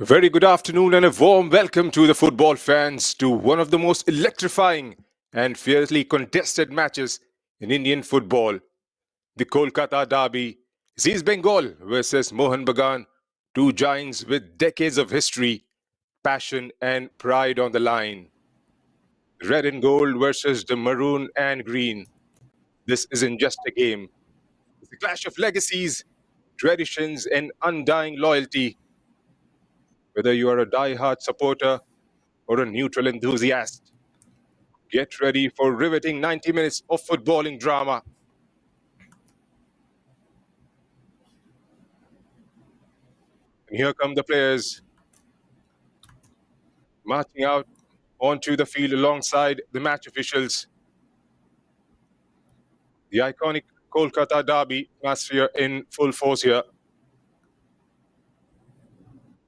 A very good afternoon and a warm welcome to the football fans to one of the most electrifying and fiercely contested matches in Indian football. The Kolkata derby is East Bengal versus Mohun Bagan, two giants with decades of history, passion and pride on the line. Red and gold versus the maroon and green. This isn't just a game. It's a clash of legacies, traditions and undying loyalty. Whether you are a die-hard supporter or a neutral enthusiast, get ready for riveting 90 minutes of footballing drama. And here come the players marching out onto the field alongside the match officials. The iconic Kolkata derby atmosphere in full force here.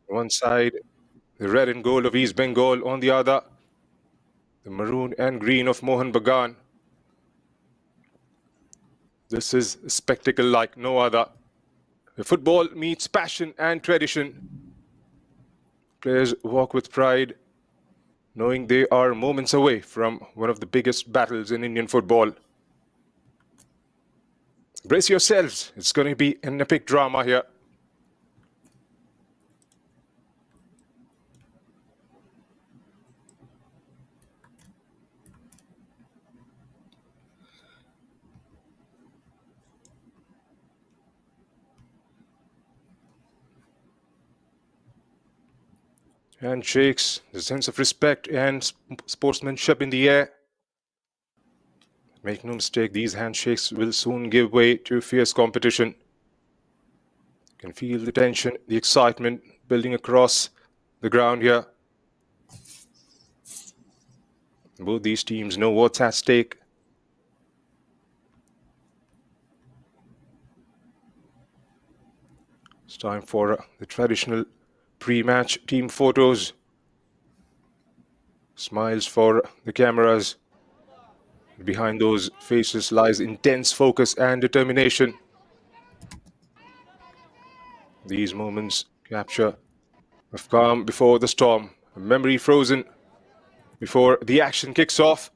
One side, the red and gold of East Bengal. On the other, the maroon and green of Mohun Bagan. This is a spectacle like no other. The football meets passion and tradition. Players walk with pride, knowing they are moments away from one of the biggest battles in Indian football. Brace yourselves, it's going to be an epic drama here. Handshakes, the sense of respect and sportsmanship in the air. Make no mistake, these handshakes will soon give way to fierce competition. You can feel the tension, the excitement building across the ground here. Both these teams know what's at stake. It's time for the traditional pre-match team photos. Smiles for the cameras. Behind those faces lies intense focus and determination. These moments capture of calm before the storm, a memory frozen before the action kicks off.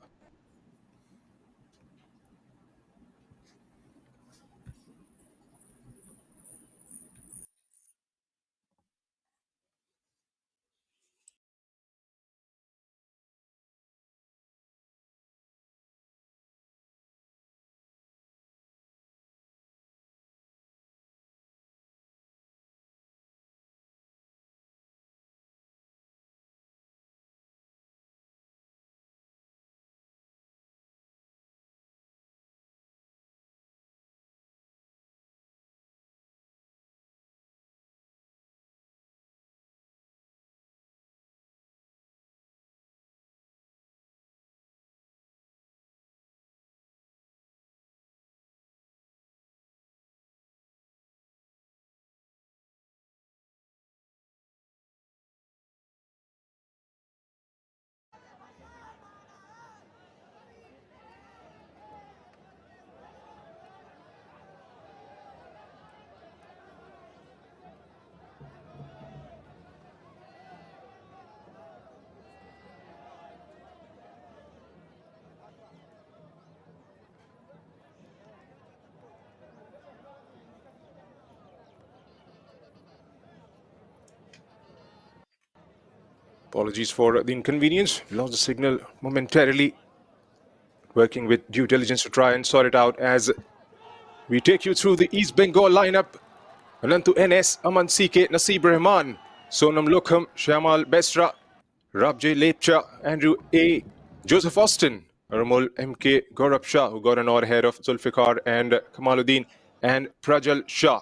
Apologies for the inconvenience. We lost the signal momentarily. Working with due diligence to try and sort it out as we take you through the East Bengal lineup. Anantu NS, Aman CK, Naseeb Rahman, Sonam Lokham, Shyamal Besra, Rabjay Lepcha, Andrew A, Joseph Austin, Ramul MK, Gaurav Shah, who got an odd ahead of Zulfikar and Kamaluddin, and Prajal Shah.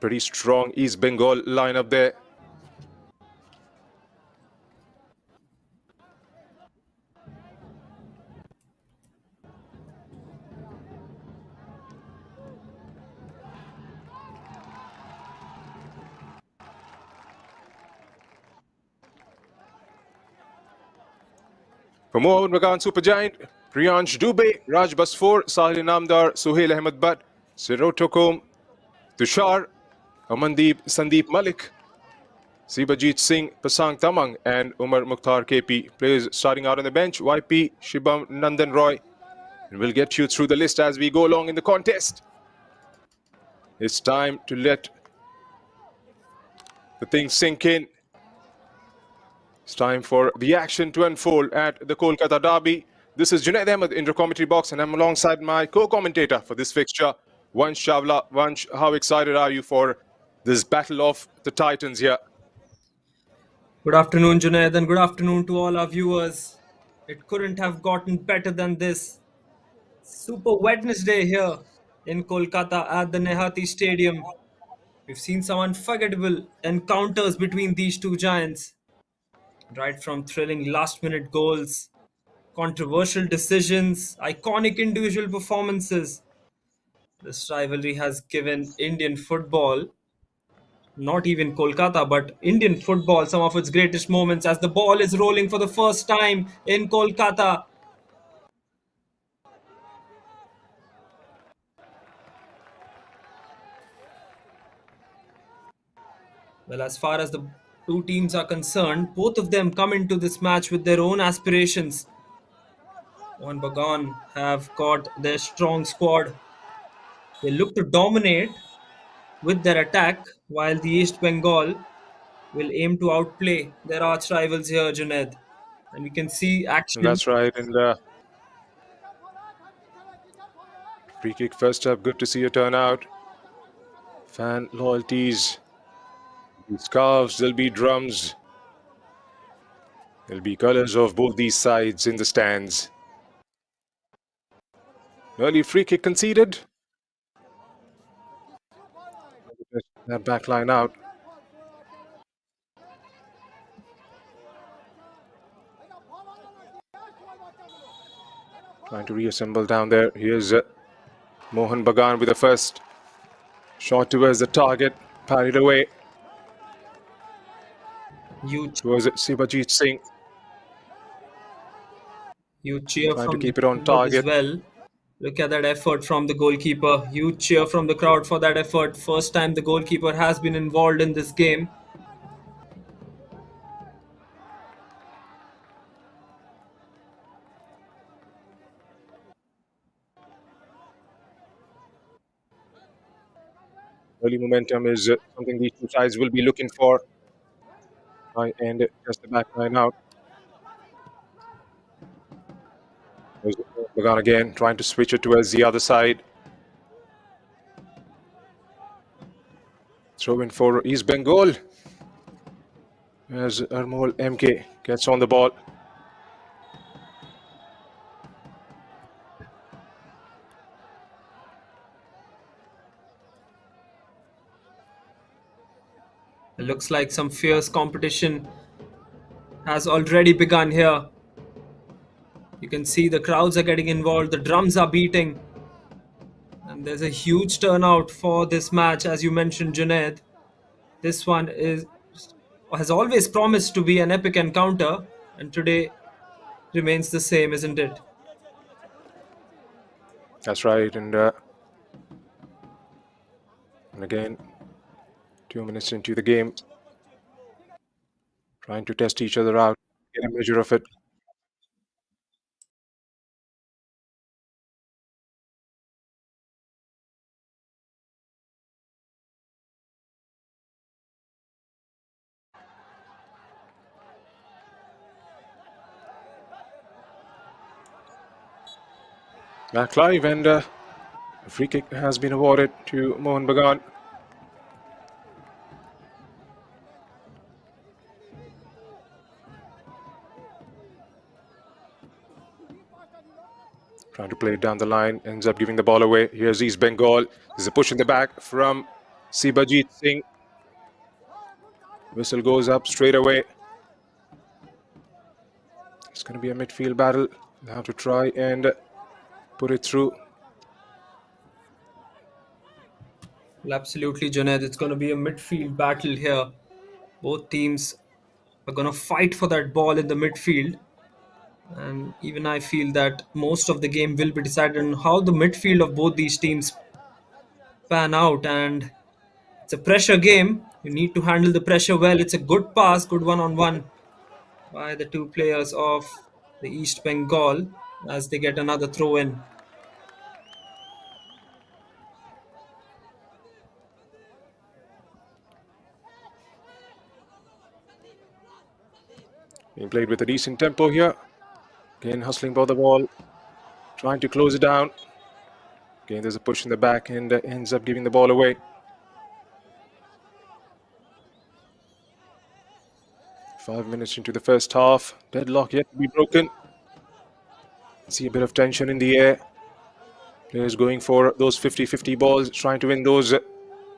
Pretty strong East Bengal lineup there. For Mohun Bagan Supergiant, Priyansh Dubey, Raj Basfor, Sahil Namdar, Suhail Ahmed Butt, Sirotokom, Tushar, Amandeep Sandeep Malik, Sibajit Singh Pasang Tamang, and Umar Mukhtar KP. Players starting out on the bench, YP Shibam Nandan Roy. And we'll get you through the list as we go along in the contest. It's time to let the thing sink in. It's time for the action to unfold at the Kolkata Derby. This is Junaid Ahmed in the commentary box, and I'm alongside my co-commentator for this fixture, Vansh Chawla. Vansh, how excited are you for this battle of the Titans here? Good afternoon, Junaid, and good afternoon to all our viewers. It couldn't have gotten better than this. Super Wednesday here in Kolkata at the Nehati Stadium. We've seen some unforgettable encounters between these two giants, right from thrilling last minute goals, controversial decisions, iconic individual performances. This rivalry has given Indian football, not even Kolkata, but Indian football, some of its greatest moments as the ball is rolling for the first time in Kolkata. Well, as far as the two teams are concerned, both of them come into this match with their own aspirations. Mohun Bagan have got their strong squad. They look to dominate with their attack, while the East Bengal will aim to outplay their arch rivals here, Junaid. And we can see action. That's right. And free kick first up. Good to see you turn out. Fan loyalties. There'll be scarves, there'll be drums. There'll be colors of both these sides in the stands. Early free kick conceded. That back line out. Trying to reassemble down there. Here's Mohun Bagan with the first shot towards the target. Parried away. Huge, Was it Sibajit Singh? huge cheer Trying to from the keep it on crowd as target. well. Look at that effort from the goalkeeper. Huge cheer from the crowd for that effort. First time the goalkeeper has been involved in this game. Early momentum is something these two sides will be looking for. And just the back line out. There's Bagan again, trying to switch it towards the other side. Throw in for East Bengal. As Armol MK gets on the ball. It looks like some fierce competition has already begun here. You can see the crowds are getting involved, the drums are beating, and there's a huge turnout for this match, as you mentioned, Junaid. This one is has always promised to be an epic encounter, and today remains the same, isn't it? That's right. And again, 2 minutes into the game, trying to test each other out, get a measure of it. Back live, and a free kick has been awarded to Mohun Bagan. Trying to play it down the line, ends up giving the ball away. Here's East Bengal. There's a push in the back from Sibajit Singh. Whistle goes up straight away. It's going to be a midfield battle. They'll have to try and put it through. Well, absolutely, Junaid. It's going to be a midfield battle here. Both teams are going to fight for that ball in the midfield. And even I feel that most of the game will be decided on how the midfield of both these teams pan out. And It's a pressure game. You need to handle the pressure well. It's a good pass, good one-on-one by the two players of the East Bengal as they get another throw in. Being played with a decent tempo here. Again, hustling for the ball, trying to close it down. Again, there's a push in the back and ends up giving the ball away. 5 minutes into the first half. Deadlock yet to be broken. See a bit of tension in the air. Players going for those 50-50 balls, trying to win those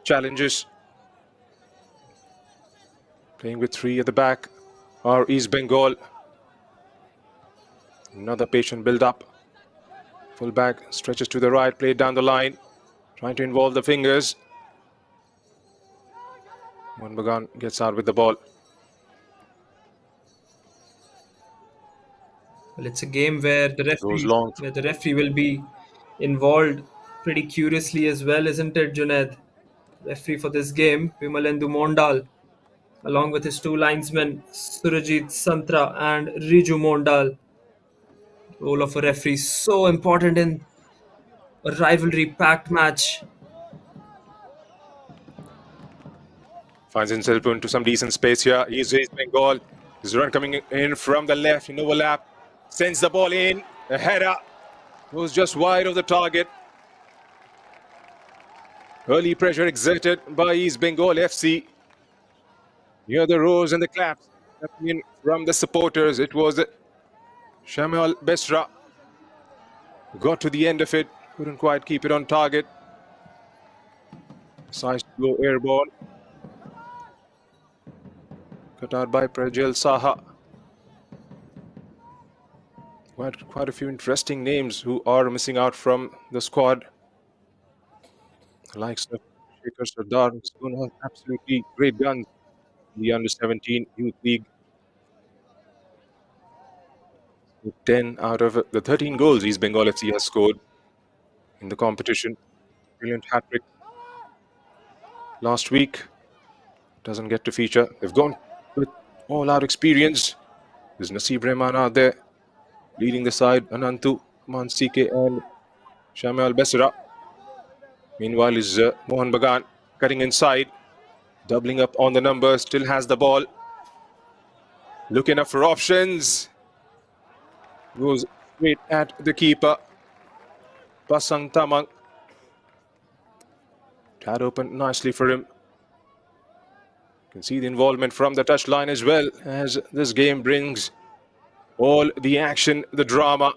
challenges. Playing with three at the back are East Bengal. Another patient build-up. Full back stretches to the right, played down the line, trying to involve the fingers. Mohun Bagan gets out with the ball. Well, it's a game where Goes long. the referee will be involved pretty curiously as well, isn't it, Junaid? Referee for this game, Vimalendu Mondal, along with his two linesmen, Surajit Santra and Riju Mondal. Role of a referee so important in a rivalry-packed match. Finds himself into some decent space here. He's East Bengal. His run coming in from the left in overlap. Sends the ball in. A header goes just wide of the target. Early pressure exerted by East Bengal FC. Near the roars and the claps coming in from the supporters. It was Shamal Besra. Got to the end of it. Couldn't quite keep it on target. Decides to go airborne. Cut out by Prajal Saha. Quite a few interesting names who are missing out from the squad. The likes of Shekhar Sardar, who's going to have absolutely great guns in the under-17 youth league. 10 out of the 13 goals East Bengal FC has scored in the competition. Brilliant hat-trick last week. Doesn't get to feature. They've gone with all-out experience. There's Naseeb Rehman out there leading the side. Anantu, Mansike and Shamal Besra. Meanwhile is Mohun Bagan cutting inside. Doubling up on the numbers. Still has the ball. Looking up for options. Goes straight at the keeper. Pasang Tamang. Had opened nicely for him. You can see the involvement from the touchline as well, as this game brings all the action, the drama.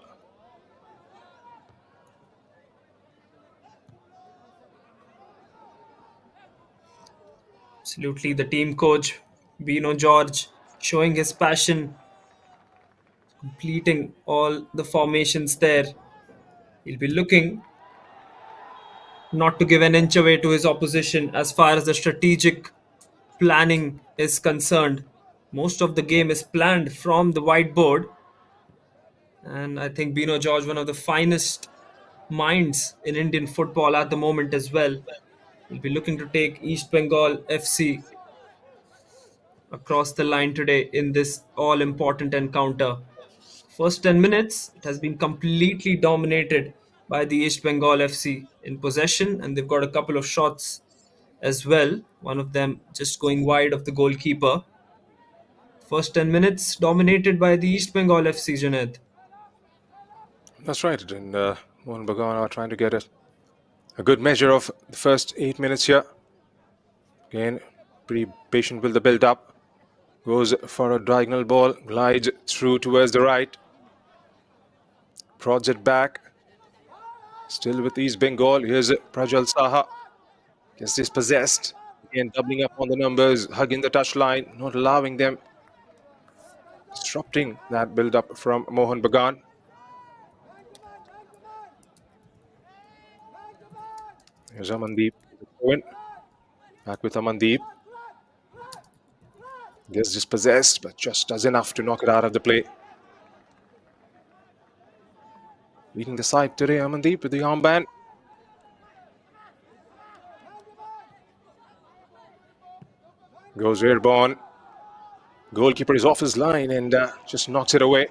Absolutely, the team coach, Bino George, showing his passion, completing all the formations there. He'll be looking not to give an inch away to his opposition as far as the strategic planning is concerned. Most of the game is planned from the whiteboard, and I think Bino George, one of the finest minds in Indian football at the moment as well, will be looking to take East Bengal FC across the line today in this all important encounter. First 10 minutes, it has been completely dominated by the East Bengal FC in possession, and they've got a couple of shots as well. One of them just going wide of the goalkeeper. First 10 minutes dominated by the East Bengal FC, Junaid. That's right, and Mohun Bagan are trying to get a good measure of the first 8 minutes here. Again, pretty patient with the build-up. Goes for a diagonal ball, glides through towards the right. Prods it back. Still with East Bengal. Here's Prajal Saha. Gets dispossessed. Again, doubling up on the numbers, hugging the touchline, not allowing them. Disrupting that build-up from Mohun Bagan. Here's Amandeep. Back with Amandeep. Gets dispossessed, but just does enough to knock it out of the play. Leading the side today, Amandeep with the armband. Goes airborne. Goalkeeper is off his line and just knocks it away.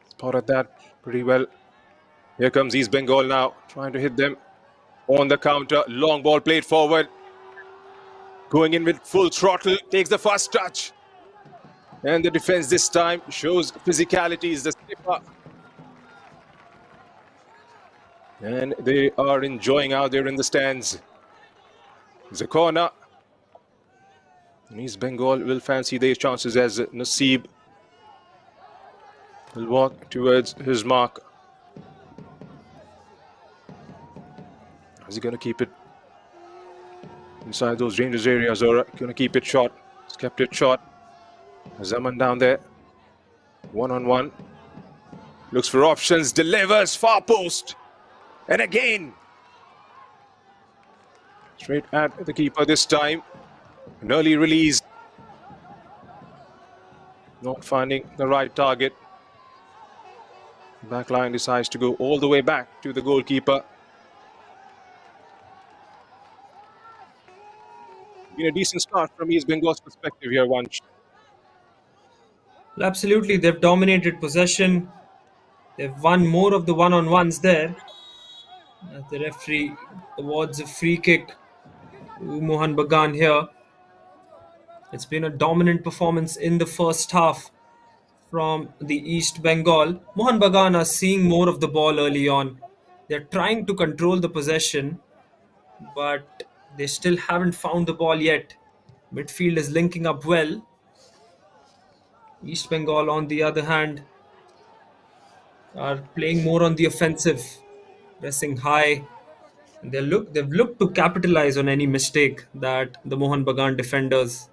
Spotted that pretty well. Here comes East Bengal now, trying to hit them on the counter. Long ball played forward. Going in with full throttle, takes the first touch. And the defense this time shows physicality is the skipper. And they are enjoying out there in the stands. It's a corner. And East Bengal will fancy their chances as Naseeb will walk towards his mark. Is he going to keep it inside those dangerous areas or going to keep it short? He's kept it short. Zaman down there. One-on-one. Looks for options. Delivers. Far post. And again. Straight at the keeper this time. An early release. Not finding the right target. Backline decides to go all the way back to the goalkeeper. Been a decent start from East Bengal's perspective here, Vanch. Well, absolutely, they've dominated possession. They've won more of the one-on-ones there. The referee awards a free kick to Mohun Bagan here. It's been a dominant performance in the first half from the East Bengal. Mohun Bagan are seeing more of the ball early on. They're trying to control the possession, but they still haven't found the ball yet. Midfield is linking up well. East Bengal, on the other hand, are playing more on the offensive, pressing high. They've looked to capitalize on any mistake that the Mohun Bagan defenders.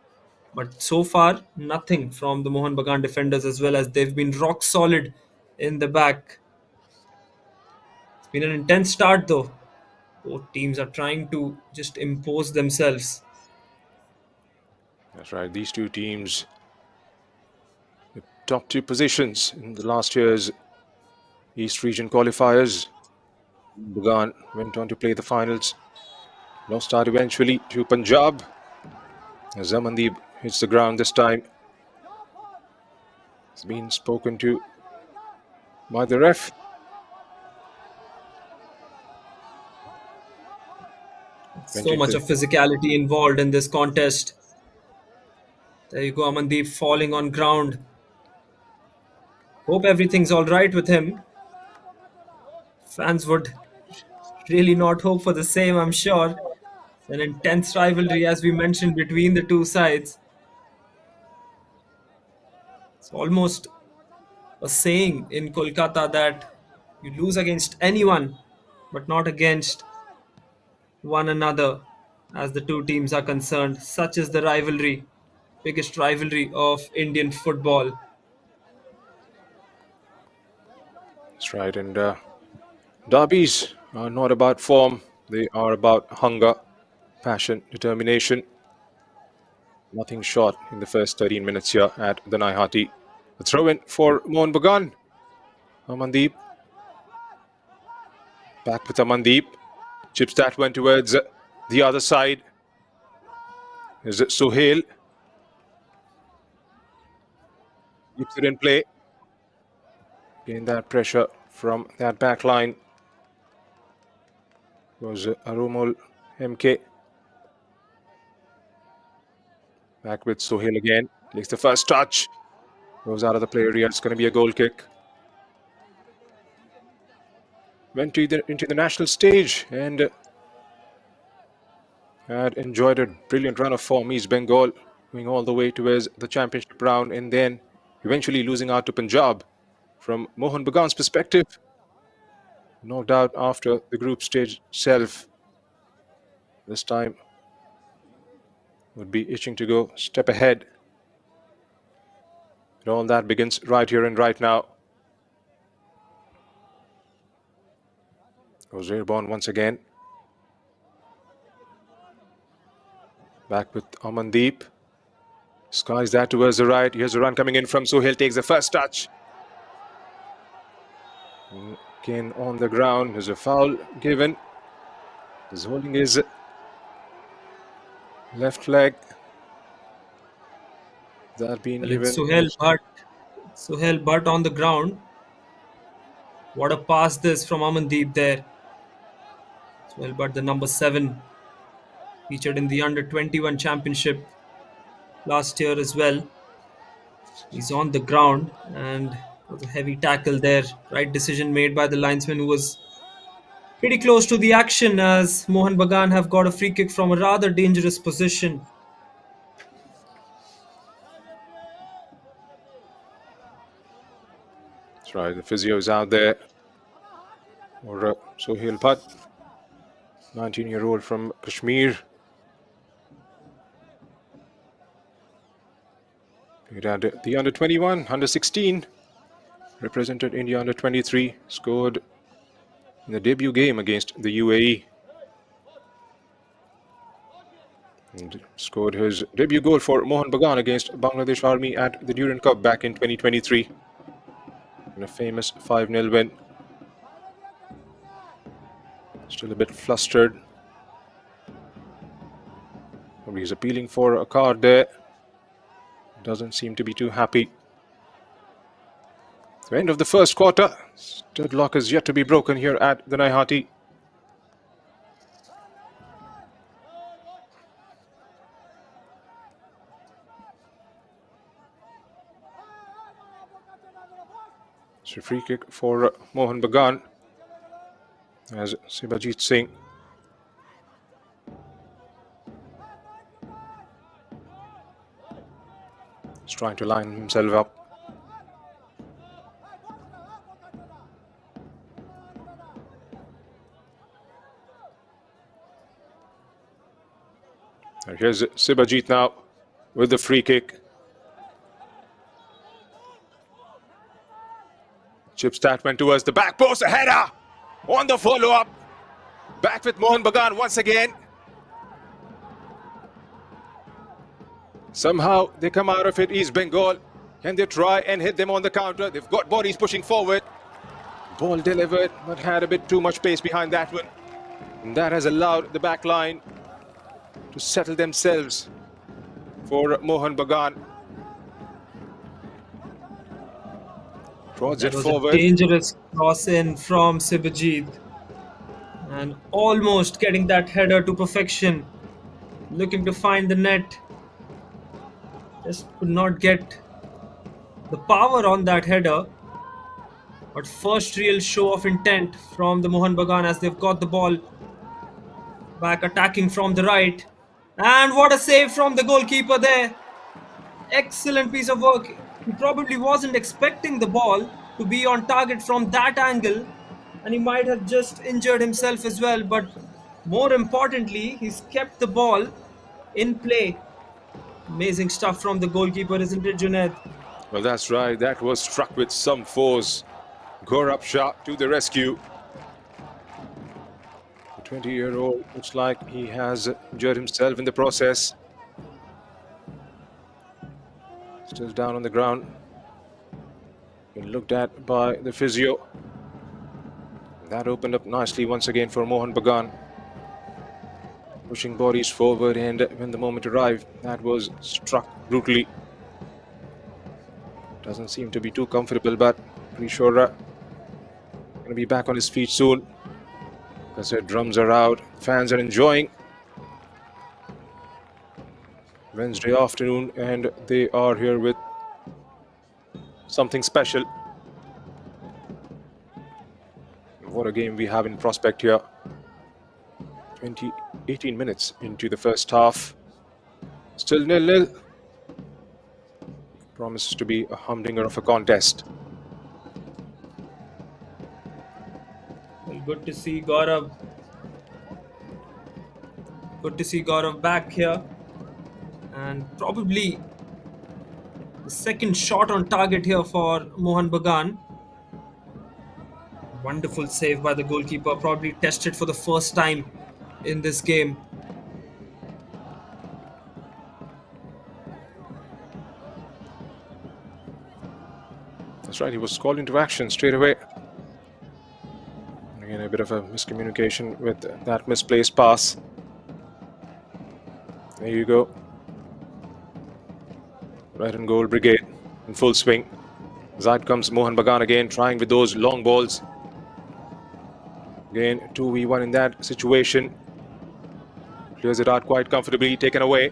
But so far, nothing from the Mohun Bagan defenders, as well as they've been rock solid in the back. It's been an intense start though. Both teams are trying to just impose themselves. That's right. These two teams, the top two positions in the last year's East Region qualifiers. Bagan went on to play the finals. Lost out eventually to Punjab. Zamandeep hits the ground this time. It's been spoken to by the ref. So much of physicality involved in this contest. There you go, Amandeep falling on ground. Hope everything's all right with him. Fans would really not hope for the same, I'm sure. It's an intense rivalry, as we mentioned, between the two sides. It's almost a saying in Kolkata that you lose against anyone, but not against one another, as the two teams are concerned. Such is the rivalry, biggest rivalry of Indian football. That's right. And derbies are not about form. They are about hunger, passion, determination. Nothing short in the first 13 minutes here at the Naihati. A throw-in for Mohun Bagan. Amandeep. Back with Amandeep. Chips that went towards the other side. Is it Sohail? Keeps it in play. Gain that pressure from that back line. Was Arumul MK. Back with Sohail again. Takes the first touch. Goes out of the play area. It's going to be a goal kick. Went into the national stage and had enjoyed a brilliant run of form. East Bengal going all the way towards the championship round and then eventually losing out to Punjab. From Mohun Bagan's perspective, no doubt after the group stage itself, this time would be itching to go step ahead. And all that begins right here and right now. Goes airborne once again. Back with Amandeep. Skies that towards the right. Here's a run coming in from Sohail. Takes the first touch. Again on the ground. There's a foul given. His holding is Left leg. That being Well, it's given. Suhail Bhatt on the ground. What a pass this from Amandeep there. Suhail Bhatt, the number 7, featured in the under-21 championship last year as well. He's on the ground and it was a heavy tackle there. Right decision made by the linesman, who was pretty close to the action, as Mohun Bagan have got a free kick from a rather dangerous position. That's right, the physio is out there. Or Sohail Bhatt, 19-year-old from Kashmir. Played at the under-21, under-16. Represented India under-23. Scored in the debut game against the UAE. And scored his debut goal for Mohun Bagan against Bangladesh Army at the Durand Cup back in 2023. In a famous 5-0 win. Still a bit flustered. Probably he's appealing for a card there. Doesn't seem to be too happy. The end of the first quarter. Deadlock is yet to be broken here at the Naihati. It's a free kick for Mohun Bagan as Sibajit Singh is trying to line himself up. And here's Sibajit now with the free kick. Chip stat went towards the back post, a header on the follow-up. Back with Mohun Bagan once again. Somehow they come out of it, East Bengal. Can they try and hit them on the counter? They've got bodies pushing forward. Ball delivered, but had a bit too much pace behind that one. And that has allowed the back line to settle themselves for Mohun Bagan. Draws it forward. A dangerous cross in from Sibajit. And almost getting that header to perfection. Looking to find the net. Just could not get the power on that header. But first real show of intent from the Mohun Bagan, as they've got the ball back, attacking from the right. And what a save from the goalkeeper there. Excellent piece of work. He probably wasn't expecting the ball to be on target from that angle, and he might have just injured himself as well. But more importantly, he's kept the ball in play. Amazing stuff from the goalkeeper, isn't it, Junaid? Well, that's right. That was struck with some force. Gaurav Shah to the rescue. The 20-year-old looks like he has injured himself in the process. Still down on the ground. Been looked at by the physio. That opened up nicely once again for Mohun Bagan. Pushing bodies forward, and when the moment arrived, that was struck brutally. Doesn't seem to be too comfortable, but pretty sure going to be back on his feet soon. Because their drums are out, fans are enjoying Wednesday afternoon, and they are here with something special. What a game we have in prospect here. 18 minutes into the first half. Still 0-0. Promises to be a humdinger of a contest. Well, good to see Gaurav. Good to see Gaurav back here. And probably the second shot on target here for Mohun Bagan. Wonderful save by the goalkeeper. Probably tested for the first time in this game. That's right, he was called into action straight away. Again, a bit of a miscommunication with that misplaced pass. There you go. Right and goal brigade in full swing. Side comes Mohun Bagan again, trying with those long balls. Again, 2v1 in that situation. Clears it out quite comfortably, taken away.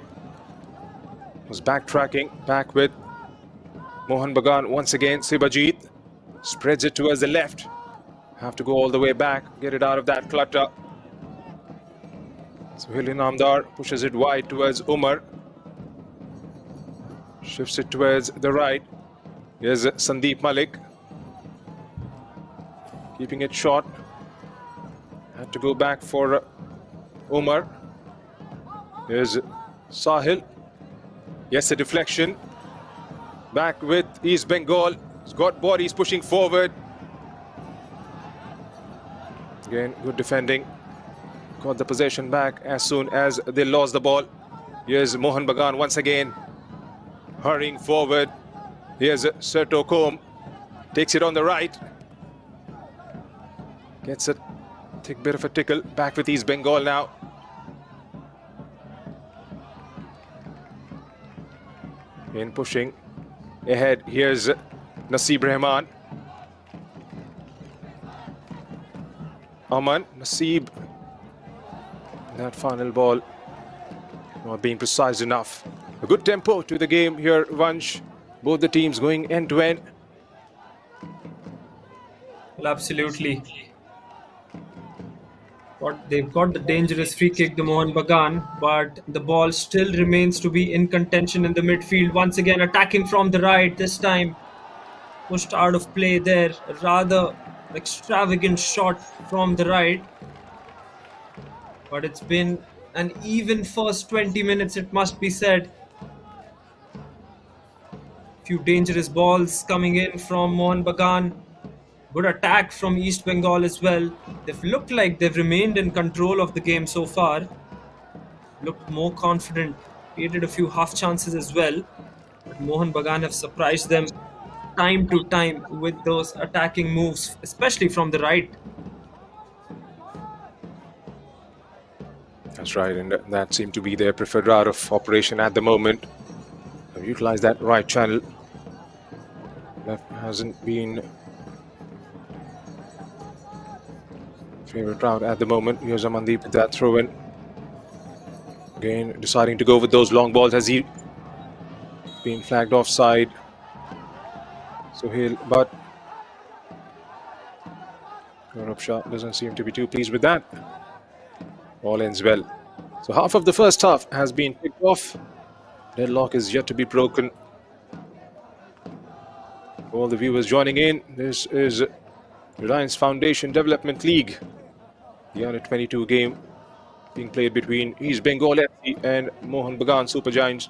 Was backtracking, back with Mohun Bagan once again. Sibajit spreads it towards the left. Have to go all the way back, get it out of that clutter. Sohail Inamdar pushes it wide towards Umar. Shifts it towards the right. Here's Sandeep Malik. Keeping it short. Had to go back for Umar. Here's Sahil. Yes, a deflection. Back with East Bengal. He's got bodies pushing forward. Again, good defending. Got the possession back as soon as they lost the ball. Here's Mohun Bagan once again. Hurrying forward. Here's Serto Kom. Takes it on the right. Gets a thick bit of a tickle. Back with East Bengal now. In pushing ahead. Here's Naseeb Rahman. Aman, Naseeb. That final ball not being precise enough. A good tempo to the game here, Vansh. Both the teams going end to end. Well, absolutely. They've got the dangerous free kick, the Mohun Bagan, but the ball still remains to be in contention in the midfield. Once again, attacking from the right, this time pushed out of play there. A rather extravagant shot from the right. But it's been an even first 20 minutes, it must be said. Few dangerous balls coming in from Mohun Bagan. Good attack from East Bengal as well. They've looked like they've remained in control of the game so far. Looked more confident. Created a few half chances as well. But Mohun Bagan have surprised them time to time with those attacking moves, especially from the right. That's right, and that seemed to be their preferred route of operation at the moment. They've utilized that right channel. Left hasn't been favorite route at the moment. Here's Amandeep with that throw in. Again, deciding to go with those long balls as he been flagged offside. Sohail, but Gaurav Shah doesn't seem to be too pleased with that. All ends well. So half of the first half has been kicked off. Deadlock is yet to be broken. All the viewers joining in. This is Reliance Foundation Development League. The under-22 game being played between East Bengal FC and Mohun Bagan Super Giants.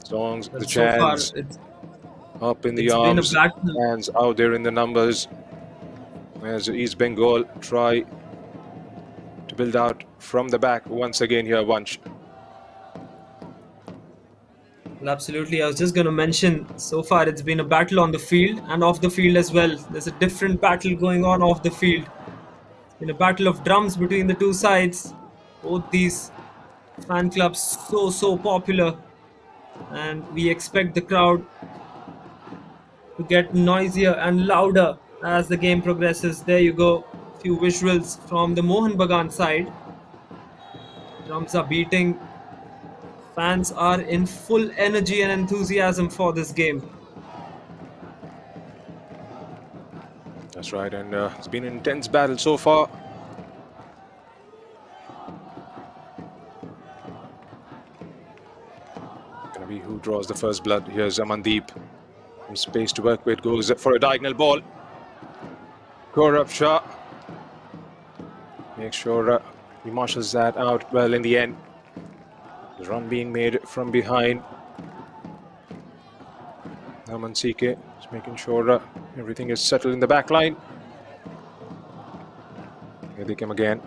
Songs, the chants, up in the arms, hands out there in the numbers. As East Bengal try to build out from the back once again here, Vansh. Well, absolutely. I was just going to mention, so far it's been a battle on the field and off the field as well. There's a different battle going on off the field. It's been a battle of drums between the two sides. Both these fan clubs so popular, and we expect the crowd to get noisier and louder as the game progresses. There you go, a few visuals from the Mohun Bagan side. Drums are beating. Fans are in full energy and enthusiasm for this game. That's right, and it's been an intense battle so far. Gonna be who draws the first blood. Here's Amandeep. Some space to work with, goes for a diagonal ball. Gaurav Shah. Make sure he marshals that out well in the end. The run being made from behind. Naman Sike is making sure everything is settled in the back line. Here they come again.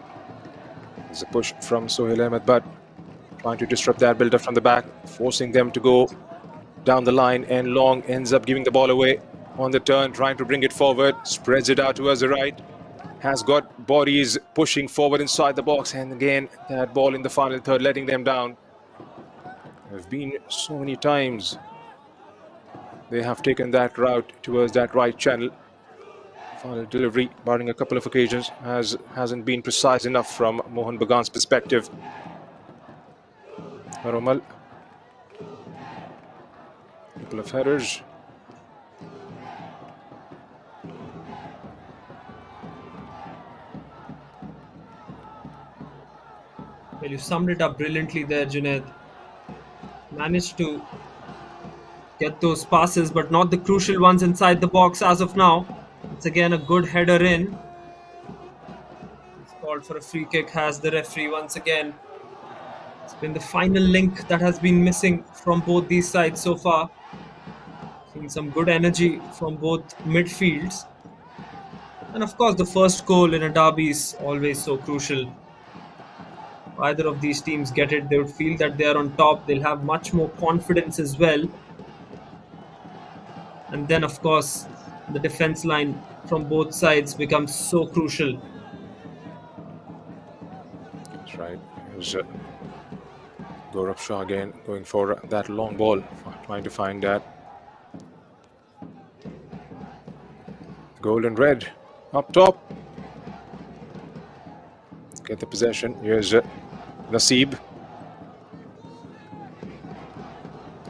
There's a push from Sohail Ahmed, but trying to disrupt that build-up from the back, forcing them to go down the line, and Long ends up giving the ball away on the turn, trying to bring it forward, spreads it out towards the right. has got bodies pushing forward inside the box, and again that ball in the final third letting them down. There have been so many times they have taken that route towards that right channel. Final delivery, barring a couple of occasions, hasn't been precise enough from Mohun Bagan's perspective. Romal, couple of headers. Well, you summed it up brilliantly there, Junaid. Managed to get those passes, but not the crucial ones inside the box as of now. It's again a good header in. It's called for a free kick, has the referee once again. It's been the final link that has been missing from both these sides so far. Seen some good energy from both midfields. And of course, the first goal in a derby is always so crucial. If either of these teams get it, they would feel that they are on top. They'll have much more confidence as well. And then, of course, the defense line from both sides becomes so crucial. That's right. Here's Gaurav Shah again going for that long ball, trying to find that gold and red up top. Get the possession. Here's Naseeb.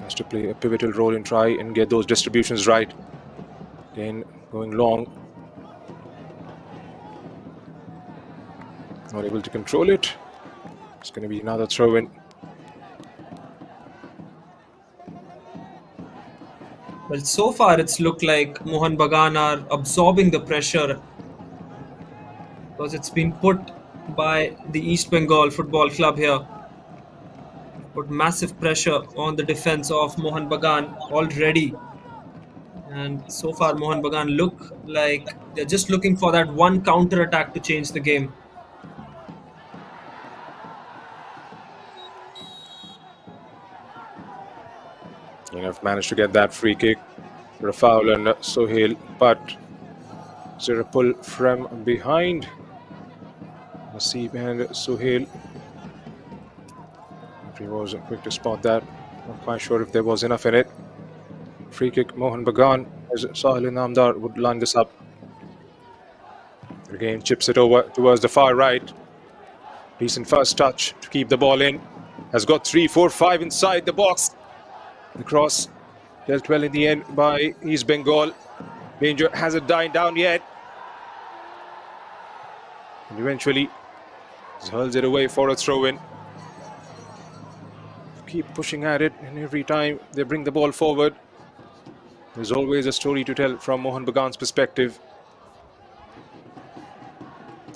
Has to play a pivotal role and try and get those distributions right. Again, going long. Not able to control it. It's going to be another throw in. Well, so far it's looked like Mohun Bagan are absorbing the pressure because it's been put by the East Bengal Football Club here. Put massive pressure on the defense of Mohun Bagan already. And so far Mohun Bagan look like they're just looking for that one counter attack to change the game. And have managed to get that free kick for a foul and Sohail, but is there a pull from behind? Naseeb and Sohail. He was quick to spot that. Not quite sure if there was enough in it. Free kick, Mohun Bagan, as Sahil Namdar would line this up. Again, chips it over towards the far right. Decent first touch to keep the ball in. Has got 3, 4, 5 inside the box. The cross dealt well in the end by East Bengal. Danger hasn't died down yet. And eventually, hurls it away for a throw-in. Keep pushing at it, and every time they bring the ball forward, there's always a story to tell from Mohun Bagan's perspective.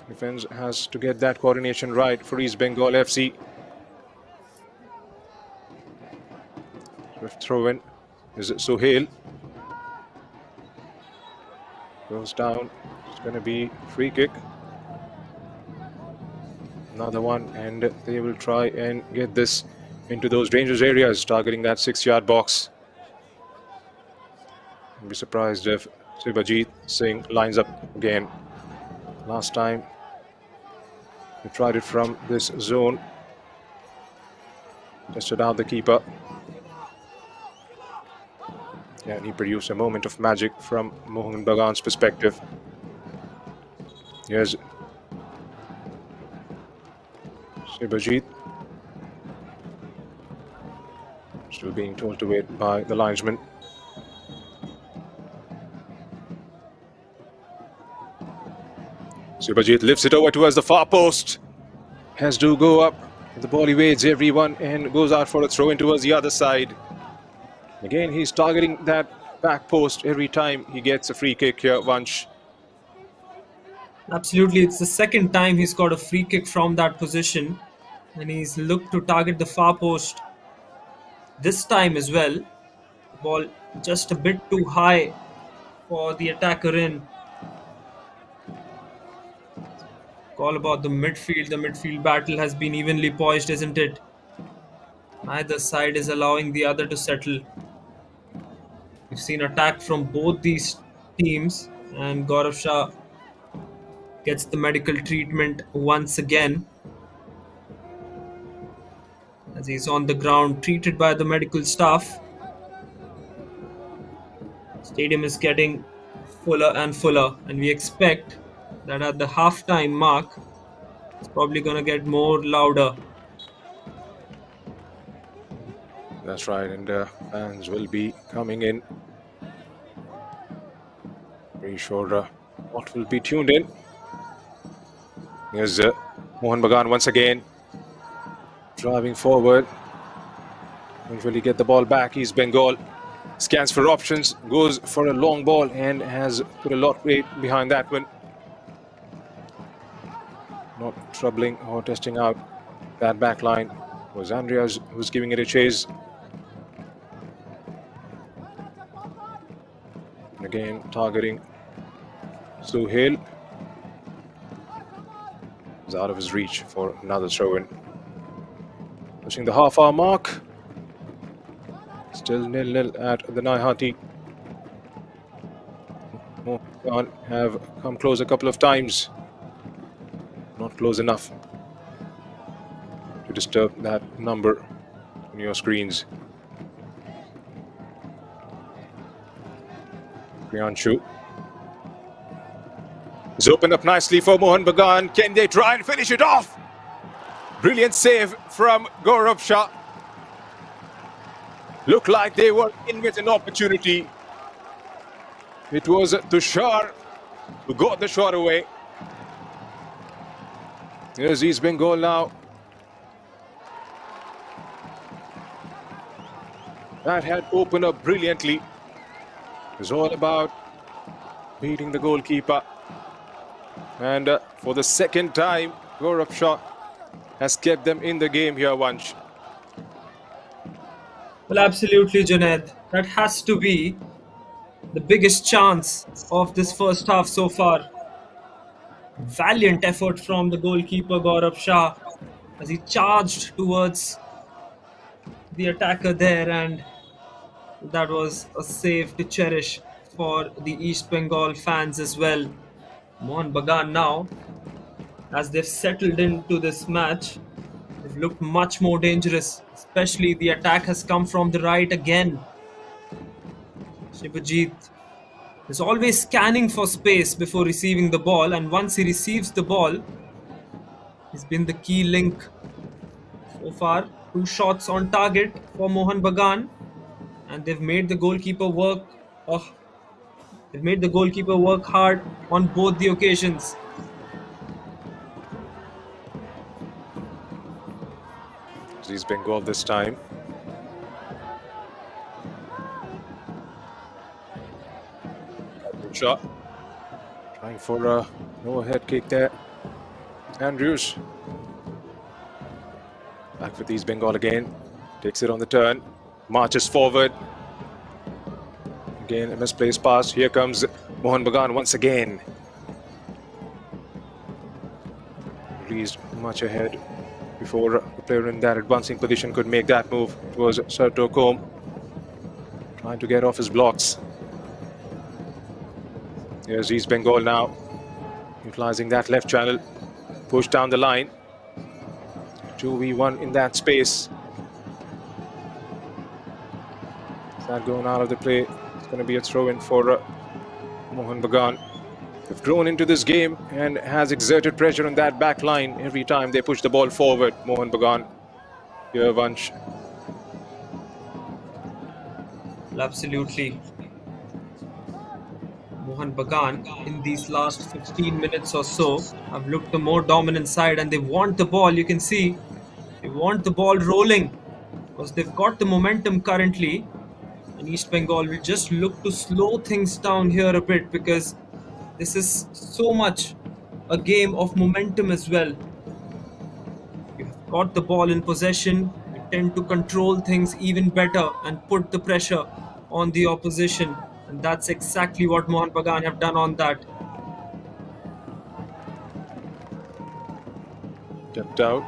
Defense has to get that coordination right for East Bengal FC. Swift throw-in is Sohail. Goes down. It's going to be free kick. Another one, and they will try and get this into those dangerous areas, targeting that 6-yard box. I'd be surprised if Sibajit Singh lines up again. Last time he tried it from this zone, tested out the keeper. Yeah, and he produced a moment of magic from Mohun Bagan's perspective. Here's Sibajit. Still being told to wait by the linesman. Sibajit lifts it over towards the far post. Has to go up. The ball evades everyone and goes out for a throw in towards the other side. Again, he's targeting that back post every time he gets a free kick here, Vansh. Absolutely, it's the second time he's got a free kick from that position, and he's looked to target the far post this time as well. The ball just a bit too high for the attacker in. All about the midfield. The midfield battle has been evenly poised, isn't it? Neither side is allowing the other to settle. We've seen attack from both these teams, and Gaurav Shah gets the medical treatment once again as he's on the ground, treated by the medical staff. Stadium is getting fuller and fuller, and we expect that at the halftime mark, it's probably going to get more louder. That's right, and fans will be coming in. Pretty sure what will be tuned in. Here's Mohun Bagan once again, driving forward. Won't really get the ball back. East Bengal scans for options, goes for a long ball, and has put a lot of weight behind that one. Not troubling or testing out that back line. It was Andreas who's giving it a chase. And again, targeting Suhail. Is out of his reach for another throw-in. Pushing the half-hour mark. Still 0-0 at the Naihati. Mohun have come close a couple of times. Not close enough to disturb that number on your screens. Priyanshu is opened up nicely for Mohun Bagan. Can they try and finish it off? Brilliant save from Gaurav Shah. Looked like they were in with an opportunity. It was Tushar who got the shot away. Here's East Bengal now. That had opened up brilliantly. It was all about beating the goalkeeper. And for the second time, Gaurav Shah has kept them in the game here, Vansh. Well, absolutely, Junaid. That has to be the biggest chance of this first half so far. Valiant effort from the goalkeeper Gaurav Shah as he charged towards the attacker there, and that was a save to cherish for the East Bengal fans as well. Mohun Bagan now, as they've settled into this match, they've looked much more dangerous, especially the attack has come from the right again. Shivajit is always scanning for space before receiving the ball, and once he receives the ball, he's been the key link so far. 2 shots on target for Mohun Bagan, and they've made the goalkeeper work. They've made the goalkeeper work hard on both the occasions. East Bengal this time. Shot. Trying for a no-head kick there. Andrews. Back with East Bengal again. Takes it on the turn. Marches forward. Again, a misplaced pass. Here comes Mohun Bagan once again. Released much ahead before the player in that advancing position could make that move. It was Sarto Kom trying to get off his blocks. Here's East Bengal now, utilizing that left channel. Push down the line. 2v1 in that space. Is that going out of the play? It's going to be a throw-in for Mohun Bagan. They've grown into this game and has exerted pressure on that back line every time they push the ball forward. Mohun Bagan. Here, Vansh. Well, absolutely. Mohun Bagan in these last 15 minutes or so have looked the more dominant side, and they want the ball. You can see they want the ball rolling because they've got the momentum currently, and East Bengal will just look to slow things down here a bit because this is so much a game of momentum as well. You've got the ball in possession, you tend to control things even better and put the pressure on the opposition. And that's exactly what Mohun Bagan have done on that. Stepped out.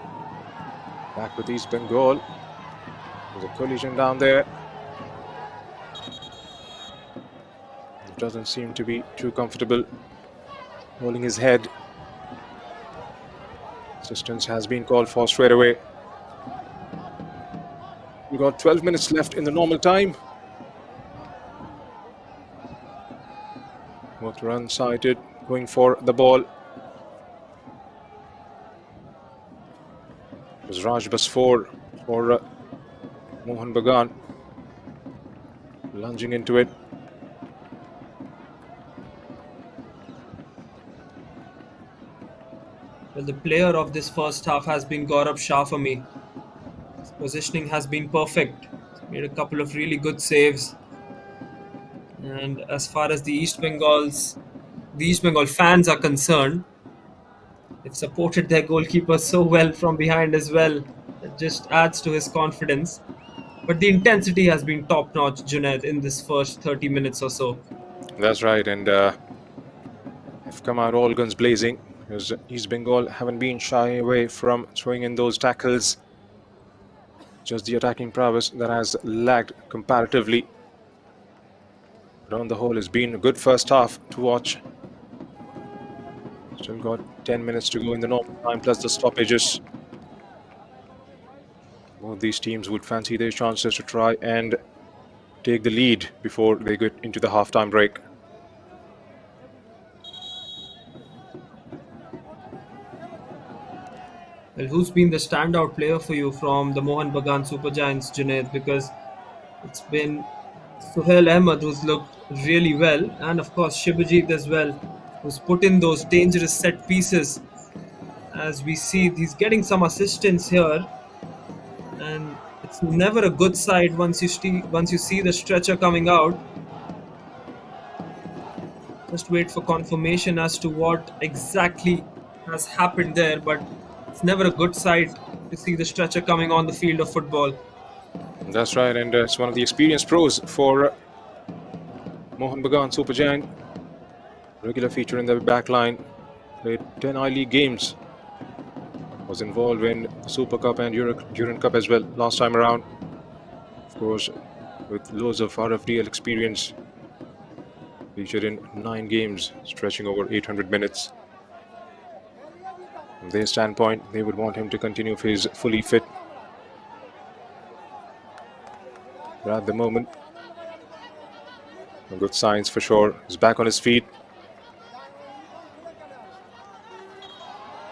Back with East Bengal. There's a collision down there. It doesn't seem to be too comfortable holding his head Assistance has been called for straight away. We've got 12 minutes left in the normal time. Both run sighted, going for the ball. It was Raj Basfor for Mohun Bagan. Lunging into it. Well, the player of this first half has been Gaurav Shah for me. His positioning has been perfect. He's made a couple of really good saves. And as far as the East Bengal fans are concerned, they've supported their goalkeeper so well from behind as well. It just adds to his confidence. But the intensity has been top notch, Junaid, in this first 30 minutes or so. That's right, and have come out all guns blazing. Because East Bengal haven't been shy away from throwing in those tackles. Just the attacking prowess that has lagged comparatively. But on the whole, it's been a good first half to watch. Still got 10 minutes to go in the normal time, plus the stoppages. Both these teams would fancy their chances to try and take the lead before they get into the half-time break. Well, who's been the standout player for you from the Mohun Bagan Super Giants, Junaid? Because it's been Suhail Ahmed who's looked really well, and of course Shibajit as well, who's put in those dangerous set pieces. As we see, he's getting some assistance here, and it's never a good side once you see the stretcher coming out. Just wait for confirmation as to what exactly has happened there, but it's never a good sight to see the stretcher coming on the field of football. That's right, and it's one of the experienced pros for Mohun Bagan Supergiant. Regular feature in the back line. Played 10 I-League games. Was involved in Super Cup and Durand Cup as well last time around. Of course, with loads of RFDL experience. Featured in 9 games, stretching over 800 minutes. From their standpoint, they would want him to continue if he's fully fit. But at the moment, good signs for sure. He's back on his feet.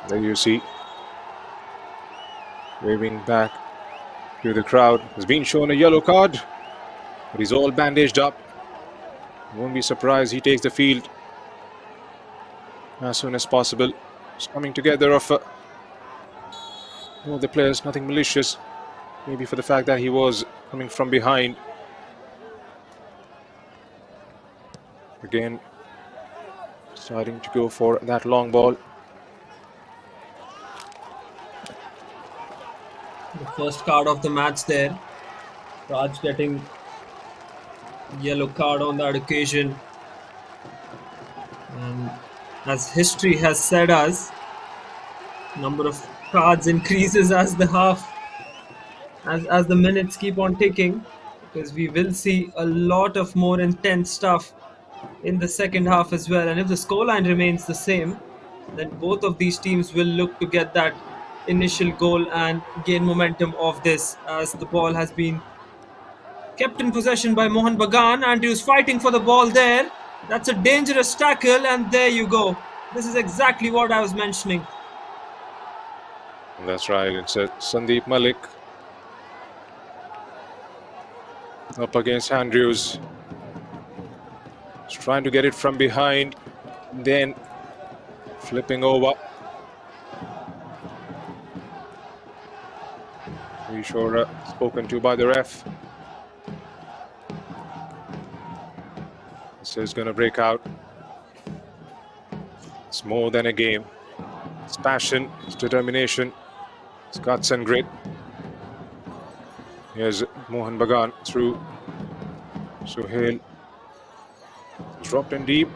There you see, waving back to the crowd. He's been shown a yellow card, but he's all bandaged up. Won't be surprised he takes the field as soon as possible. It's coming together of all the players, nothing malicious. Maybe for the fact that he was coming from behind. Again, starting to go for that long ball. The first card of the match there. Raj getting yellow card on that occasion. And as history has said us, number of cards increases as the minutes keep on ticking, because we will see a lot of more intense stuff in the second half as well. And if the scoreline remains the same, then both of these teams will look to get that initial goal and gain momentum of this, as the ball has been kept in possession by Mohun Bagan, and he was fighting for the ball there. That's a dangerous tackle, and there you go. This is exactly what I was mentioning. That's right, it's Sandeep Malik up against Andrews. He's trying to get it from behind, then flipping over. Pretty sure spoken to by the ref. This is going to break out. It's more than a game. It's passion, it's determination, it's guts and grit. Here's Mohun Bagan through Suhail. Dropped in deep.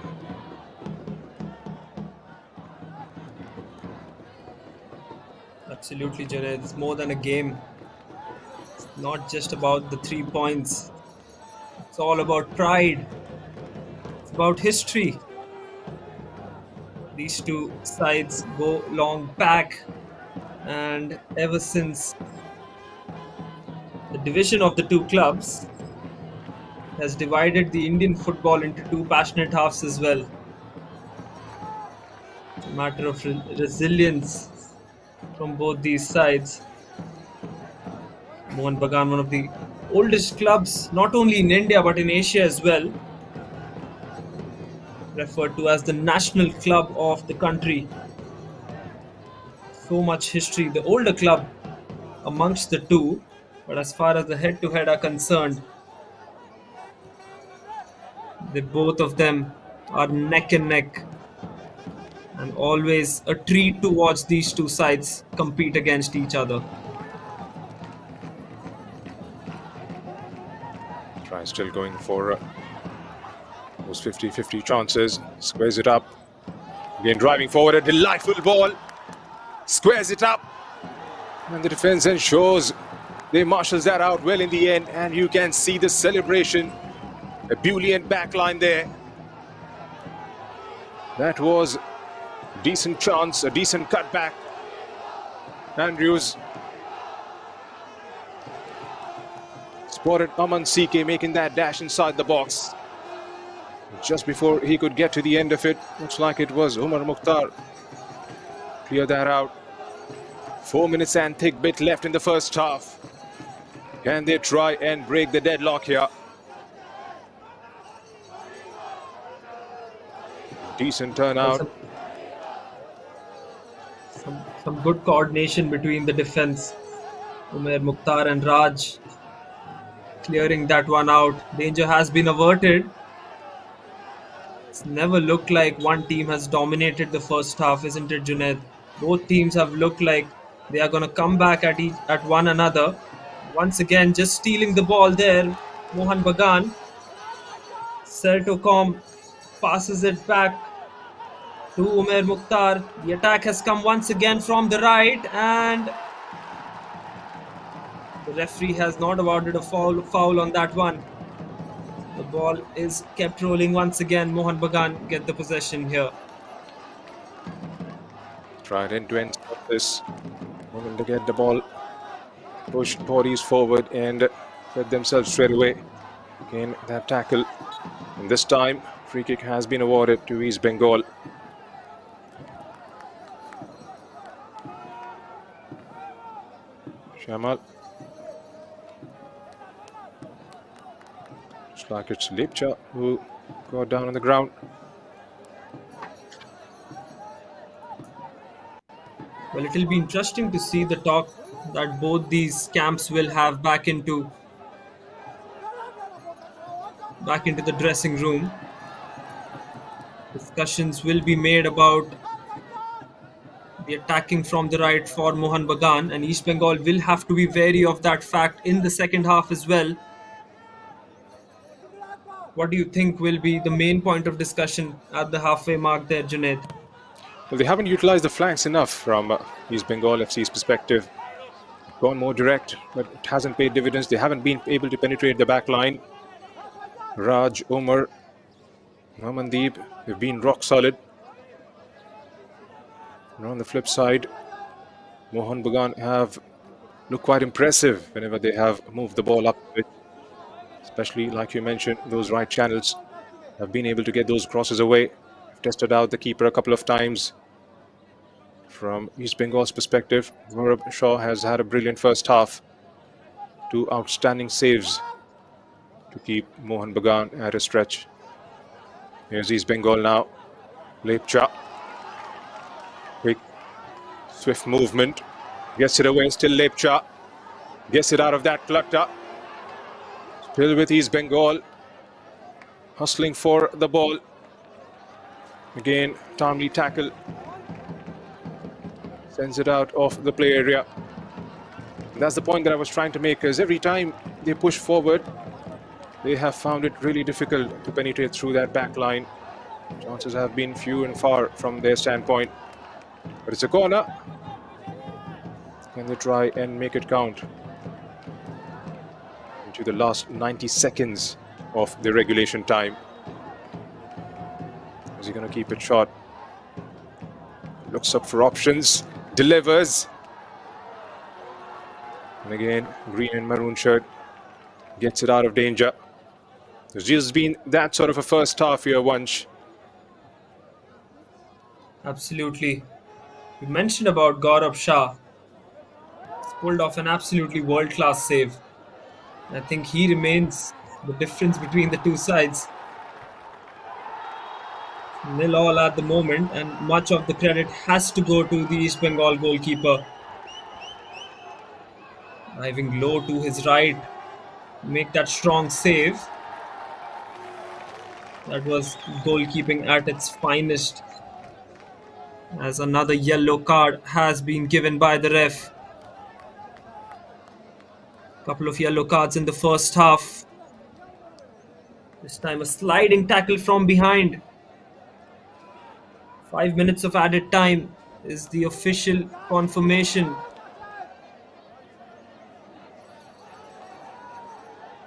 Absolutely, Junaid. It's more than a game. It's not just about the 3 points. It's all about pride. It's about history. These two sides go long back. And ever since the division of the two clubs has divided the Indian football into two passionate halves as well. It's a matter of resilience from both these sides. Mohun Bagan, one of the oldest clubs, not only in India but in Asia as well, referred to as the national club of the country. So much history, the older club amongst the two, but as far as the head-to-head are concerned, the both of them are neck and neck, and always a treat to watch these two sides compete against each other. Try still going for those 50-50 chances. Squares it up. Again driving forward, a delightful ball. Squares it up. And the defense ensures they marshals that out well in the end. And you can see the celebration. A Boolean backline there. That was a decent chance, a decent cutback. Andrews spotted Aman CK making that dash inside the box. Just before he could get to the end of it, looks like it was Umar Mukhtar. Clear that out. 4 minutes and thick bit left in the first half. Can they try and break the deadlock here? Decent turnout. Some good coordination between the defense. Umar Mukhtar and Raj clearing that one out. Danger has been averted. It's never looked like one team has dominated the first half, isn't it, Junaid? Both teams have looked like they are going to come back at one another. Once again, just stealing the ball there, Mohun Bagan. Sertocom passes it back to Umar Mukhtar. The attack has come once again from the right, and the referee has not awarded a foul on that one. The ball is kept rolling once again. Mohun Bagan get the possession here. Tried end-to-end this. Moment to get the ball, push bodies forward and set themselves straight away. Again, that tackle. And this time, free kick has been awarded to East Bengal. Shamal. Looks like it's Lepcha who got down on the ground. Well, it will be interesting to see the talk that both these camps will have back into the dressing room. Discussions will be made about the attacking from the right for Mohun Bagan, and East Bengal will have to be wary of that fact in the second half as well. What do you think will be the main point of discussion at the halfway mark there, Junaid? Well, they haven't utilized the flanks enough from East Bengal FC's perspective. Gone more direct, but it hasn't paid dividends. They haven't been able to penetrate the back line. Raj, Umar, Amandeep, they've been rock solid. And on the flip side, Mohun Bagan have looked quite impressive whenever they have moved the ball up, especially like you mentioned, those right channels. Have been able to get those crosses away. Tested out the keeper a couple of times. From East Bengal's perspective, Gaurav Shaw has had a brilliant first half. 2 outstanding saves to keep Mohun Bagan at a stretch. Here's East Bengal now. Lepcha. Quick, swift movement. Gets it away, still Lepcha. Gets it out of that clutter. Still with East Bengal. Hustling for the ball. Again, timely tackle. Sends it out of the play area. And that's the point that I was trying to make, because every time they push forward, they have found it really difficult to penetrate through that back line. Chances have been few and far from their standpoint. But it's a corner. Can they try and make it count? Into the last 90 seconds of the regulation time. Is he going to keep it short? Looks up for options. Delivers. And again, green and maroon shirt gets it out of danger. There's just been that sort of a first half here, Vansh. Absolutely. You mentioned about Gaurav Shah. He's pulled off an absolutely world-class save. I think he remains the difference between the two sides. 0-0 at the moment, and much of the credit has to go to the East Bengal goalkeeper. Diving low to his right, make that strong save. That was goalkeeping at its finest. As another yellow card has been given by the ref. Couple of yellow cards in the first half. This time a sliding tackle from behind. 5 minutes of added time is the official confirmation.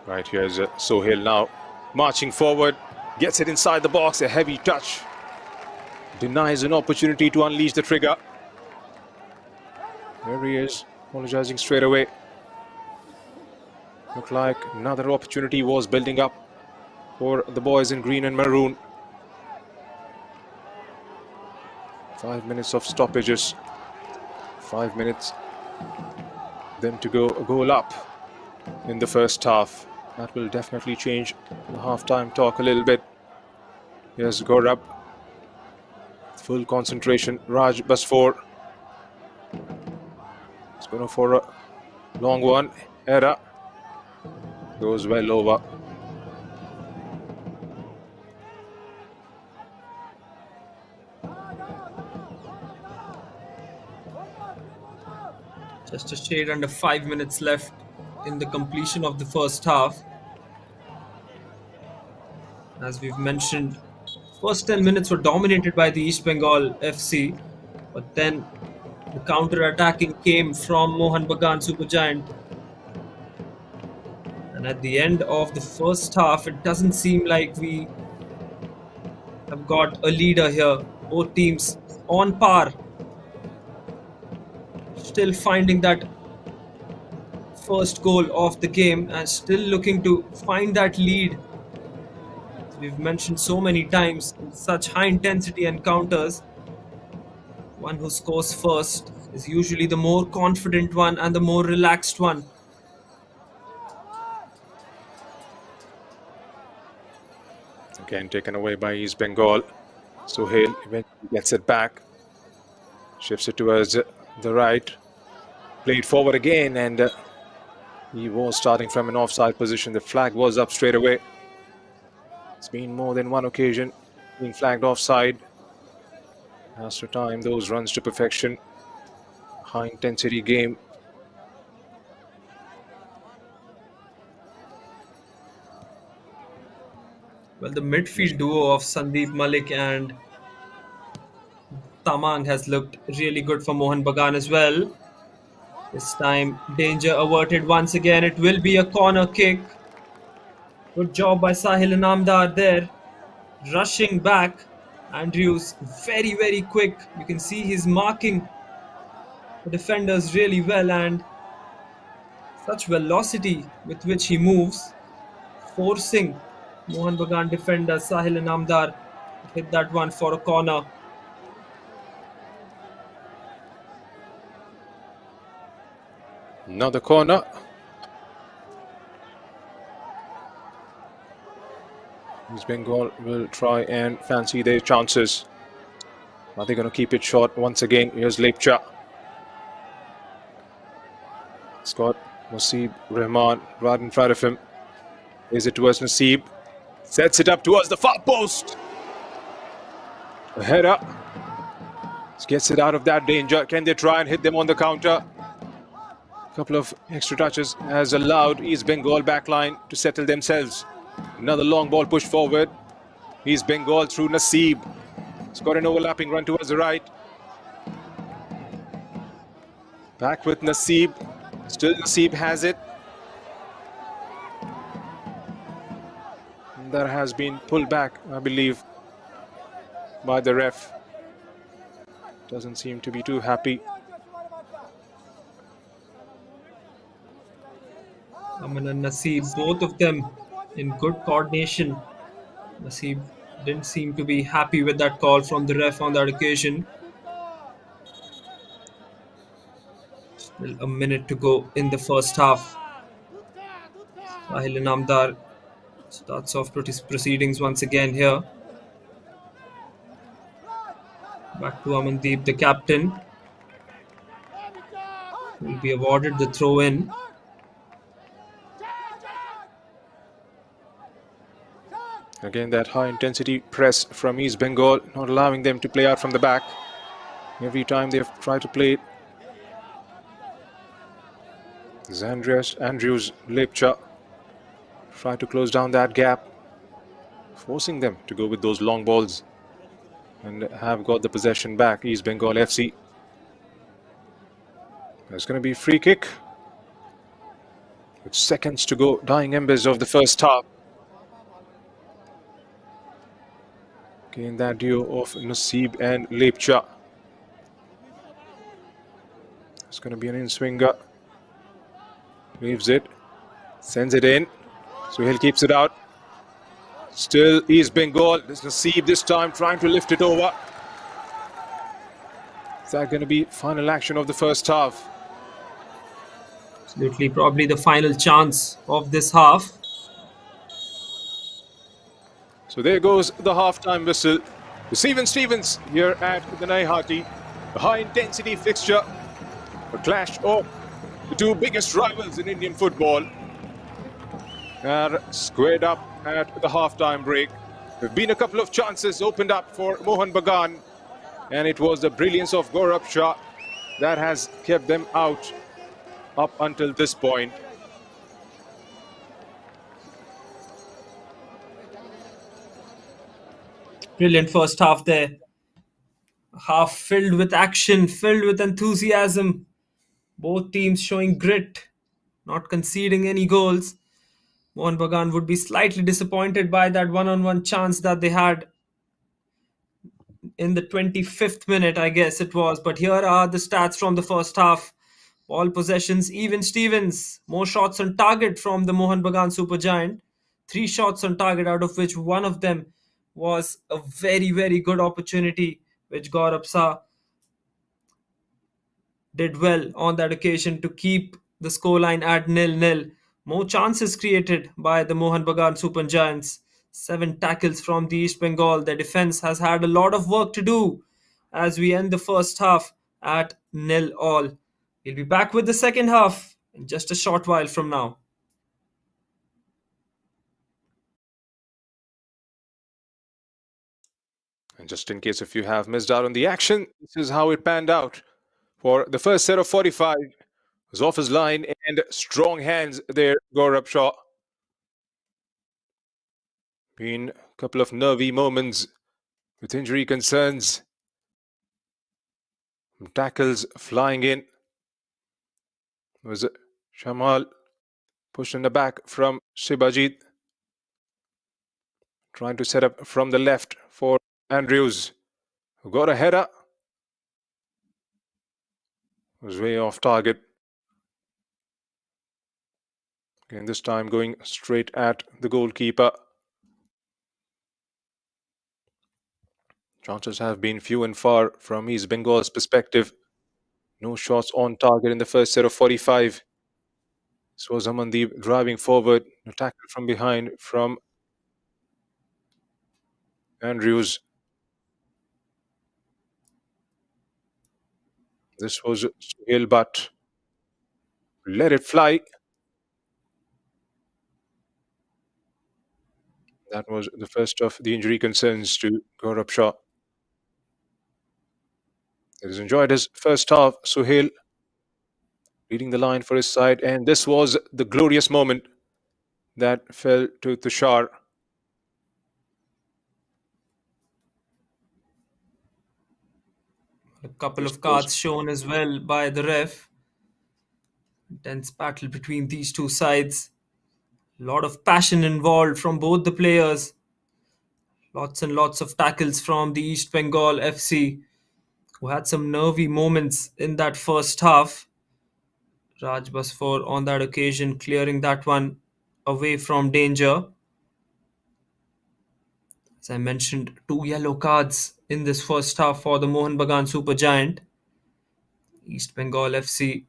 Right, here's Sohail now marching forward, gets it inside the box, a heavy touch. Denies an opportunity to unleash the trigger. There he is, apologizing straight away. Looked like another opportunity was building up for the boys in green and maroon. 5 minutes of stoppages. 5 minutes then to go, a goal up in the first half. That will definitely change the half-time talk a little bit. Here's Gaurav. Full concentration. Raj Basfor. It's going for a long one. Era goes well over. Just a shade under 5 minutes left in the completion of the first half. As we've mentioned, first 10 minutes were dominated by the East Bengal FC, but then the counter-attacking came from Mohun Bagan Supergiant. And at the end of the first half, it doesn't seem like we have got a leader here. Both teams on par. Still finding that first goal of the game and still looking to find that lead. As we've mentioned so many times, in such high intensity encounters, one who scores first is usually the more confident one and the more relaxed one. Again taken away by East Bengal. Sohail eventually gets it back. Shifts it towards the right. Played forward again, and he was starting from an offside position. The flag was up straight away. It's been more than one occasion being flagged offside. Has to time those runs to perfection. High intensity game. Well, the midfield duo of Sandeep Malik and Tamang has looked really good for Mohun Bagan as well. This time, danger averted once again. It will be a corner kick. Good job by Sahil Namdar there. Rushing back. Andrews very, very quick. You can see he's marking the defenders really well, and such velocity with which he moves, forcing Mohun Bagan defender Sahil Namdar to hit that one for a corner. Another corner. East Bengal will try and fancy their chances. Are they going to keep it short once again? Here's Lepcha. Scott Nasib Rahman right in front of him. Is it towards Nasib? Sets it up towards the far post. A header. Gets it out of that danger. Can they try and hit them on the counter? A couple of extra touches has allowed East Bengal backline to settle themselves. Another long ball pushed forward. East Bengal through Nasib. It's got an overlapping run towards the right. Back with Nasib. Still Nasib has it. That has been pulled back, I believe, by the ref. Doesn't seem to be too happy. Aman and Naseeb, both of them in good coordination. Naseeb didn't seem to be happy with that call from the ref on that occasion. Still a minute to go in the first half. Sahil Namdar starts off proceedings once again here. Back to Amandeep, the captain, who will be awarded the throw in. Again, that high intensity press from East Bengal, not allowing them to play out from the back. Every time they've tried to play it, Andrews, Lepcha try to close down that gap, forcing them to go with those long balls and have got the possession back. East Bengal FC. There's going to be a free kick with seconds to go, dying embers of the first half. Again, that duo of Naseeb and Lepcha. It's going to be an in-swinger. Leaves it, sends it in. Suhail keeps it out. Still East Bengal. There's Naseeb this time trying to lift it over. Is that going to be final action of the first half? Absolutely, probably the final chance of this half. So there goes the half-time whistle. Stevens here at the Naihati. A high-intensity fixture. A clash of the two biggest rivals in Indian football are squared up at the half-time break. There have been a couple of chances opened up for Mohun Bagan, and it was the brilliance of Gaurav Shah that has kept them out up until this point. Brilliant first half there. Half filled with action, filled with enthusiasm. Both teams showing grit, not conceding any goals. Mohun Bagan would be slightly disappointed by that one-on-one chance that they had in the 25th minute, I guess it was. But here are the stats from the first half. Ball possessions, even Stevens. More shots on target from the Mohun Bagan Supergiant. 3 shots on target, out of which one of them was a very, very good opportunity, which Gaurav Shah did well on that occasion to keep the scoreline at 0-0. More chances created by the Mohun Bagan Super Giants. 7 tackles from the East Bengal. Their defense has had a lot of work to do as we end the first half at 0-0. We'll be back with the second half in just a short while from now. And just in case if you have missed out on the action, this is how it panned out. For the first set of 45, was off his line and strong hands there, Gaurav Shah. Been a couple of nervy moments with injury concerns. Tackles flying in. Was Shamal pushed in the back from Shibajit. Trying to set up from the left for Andrews, who got a header. Was way off target. Again, this time going straight at the goalkeeper. Chances have been few and far from East Bengal's perspective. No shots on target in the first set of 45. This was Amandeep driving forward. A tackle from behind from Andrews. This was Suhail, but let it fly. That was the first of the injury concerns to Gaurav Shah. He has enjoyed his first half. Suhail leading the line for his side, and this was the glorious moment that fell to Tushar. A couple This of was cards shown as well by the ref. Intense battle between these two sides. A lot of passion involved from both the players. Lots and lots of tackles from the East Bengal FC, who had some nervy moments in that first half. Raj Basfor on that occasion clearing that one away from danger. As I mentioned, two yellow cards in this first half for the Mohun Bagan Supergiant. East Bengal FC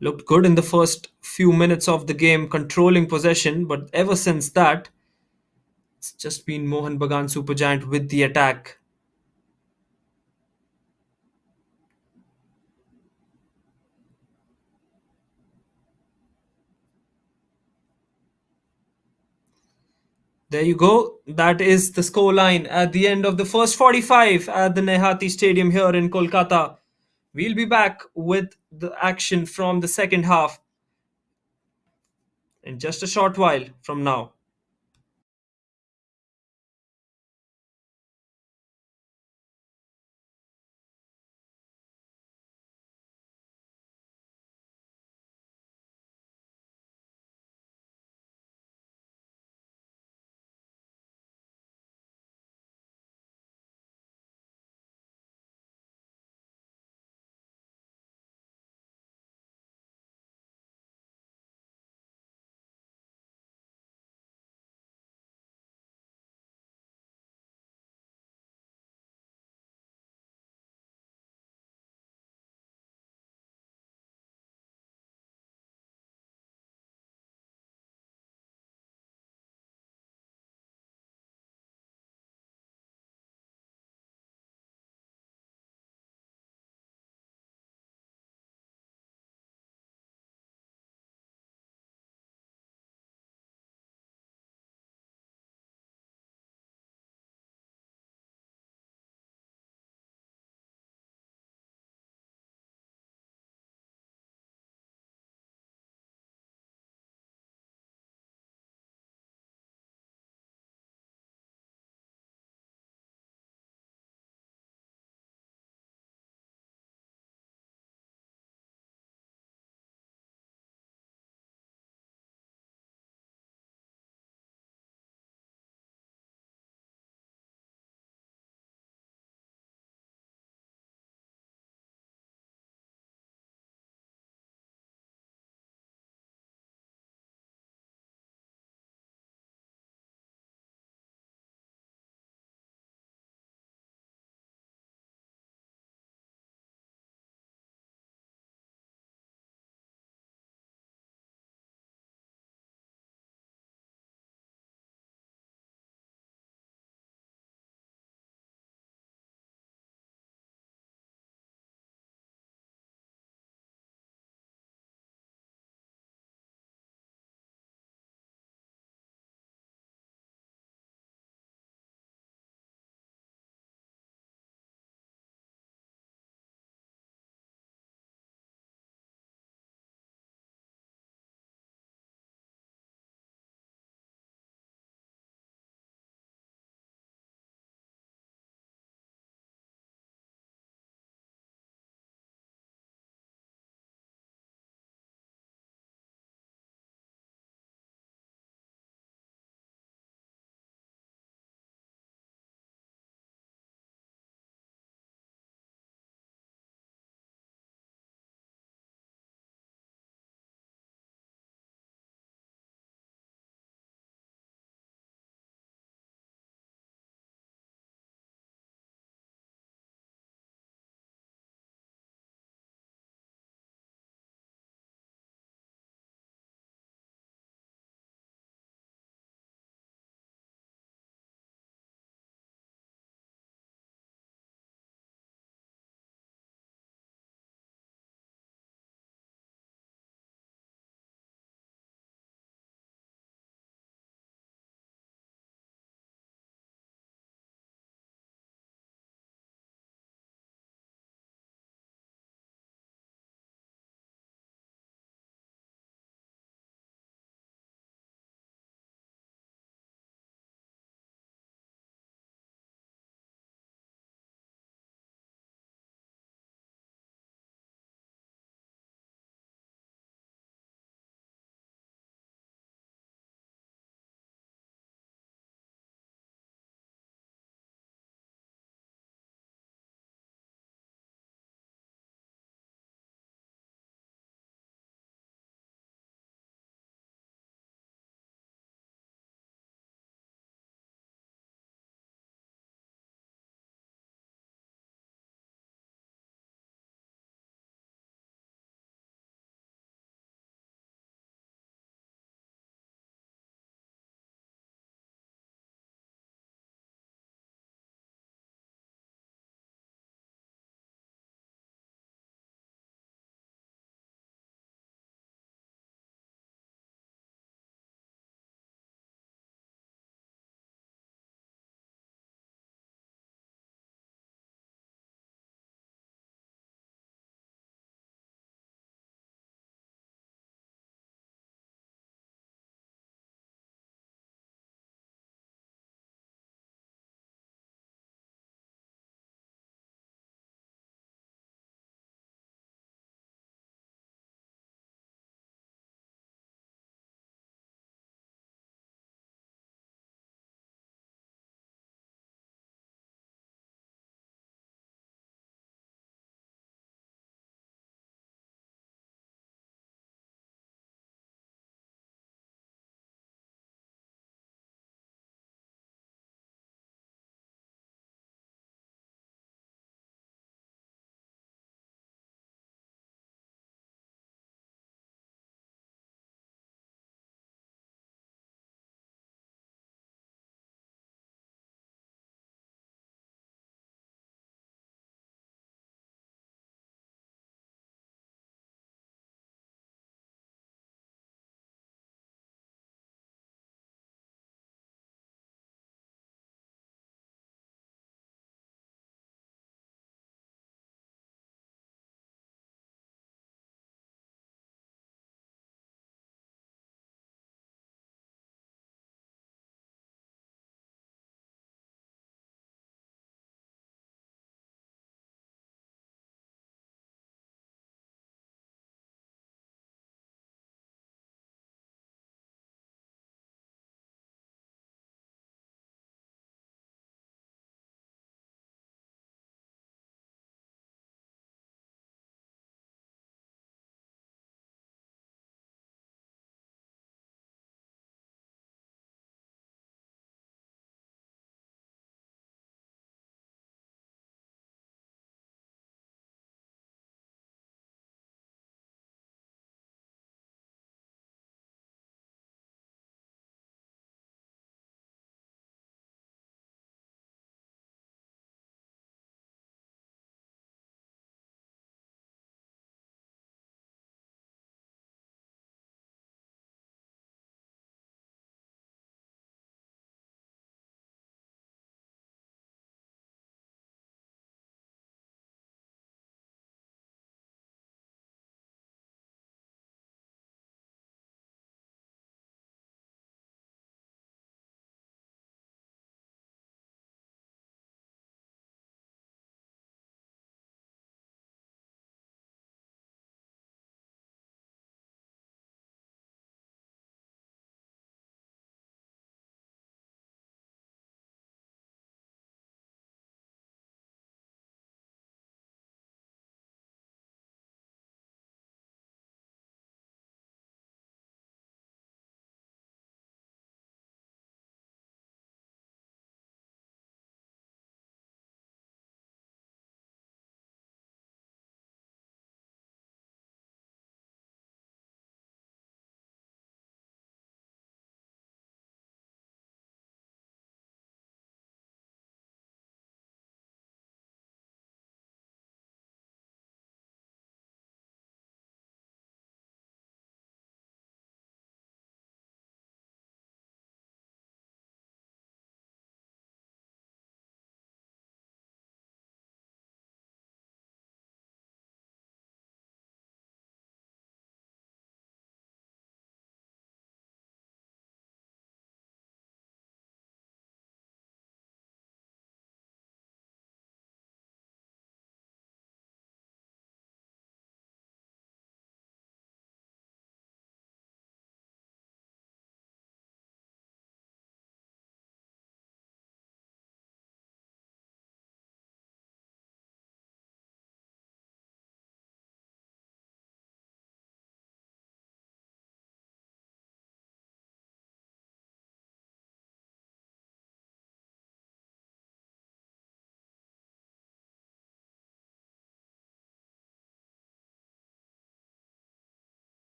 looked good in the first few minutes of the game, controlling possession, but ever since that, it's just been Mohun Bagan Supergiant with the attack. There you go. That is the scoreline at the end of the first 45 at the Nehati Stadium here in Kolkata. We'll be back with the action from the second half in just a short while from now.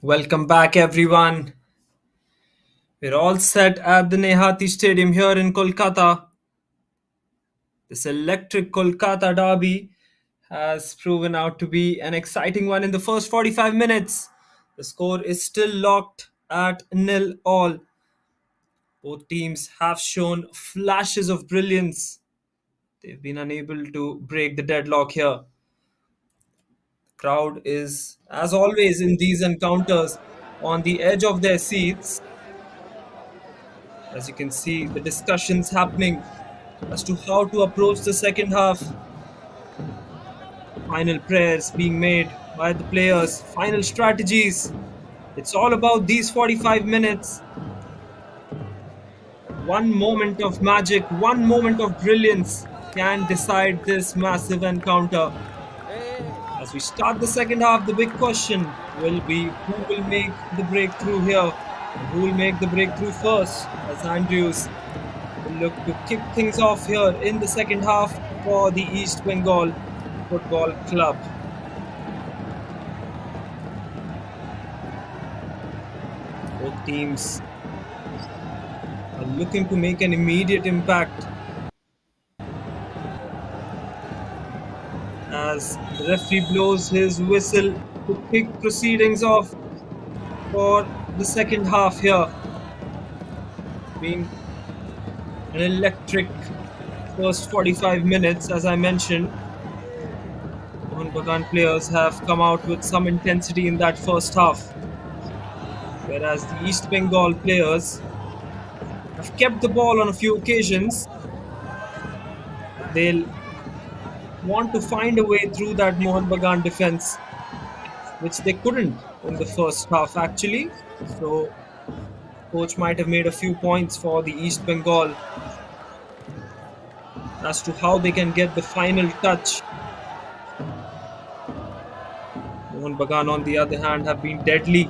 Welcome back, everyone. We're all set at the Nehati Stadium here in Kolkata. This electric Kolkata derby has proven out to be an exciting one in the first 45 minutes. The score is still locked at 0-all. Both teams have shown flashes of brilliance. They've been unable to break the deadlock here. Crowd is, as always in these encounters, on the edge of their seats. As you can see, the discussions happening as to how to approach the second half. Final prayers being made by the players, final strategies. It's all about these 45 minutes. One moment of magic, one moment of brilliance can decide this massive encounter. As we start the second half, the big question will be who will make the breakthrough here and who will make the breakthrough first, as Andrews will look to kick things off here in the second half for the East Bengal Football Club. Both teams are looking to make an immediate impact as the referee blows his whistle to kick proceedings off for the second half here. Being an electric first 45 minutes, as I mentioned. Mohun Bagan players have come out with some intensity in that first half, whereas the East Bengal players have kept the ball on a few occasions. They'll want to find a way through that Mohun Bagan defense, which they couldn't in the first half actually. So coach might have made a few points for the East Bengal as to how they can get the final touch. Mohun Bagan, on the other hand, have been deadly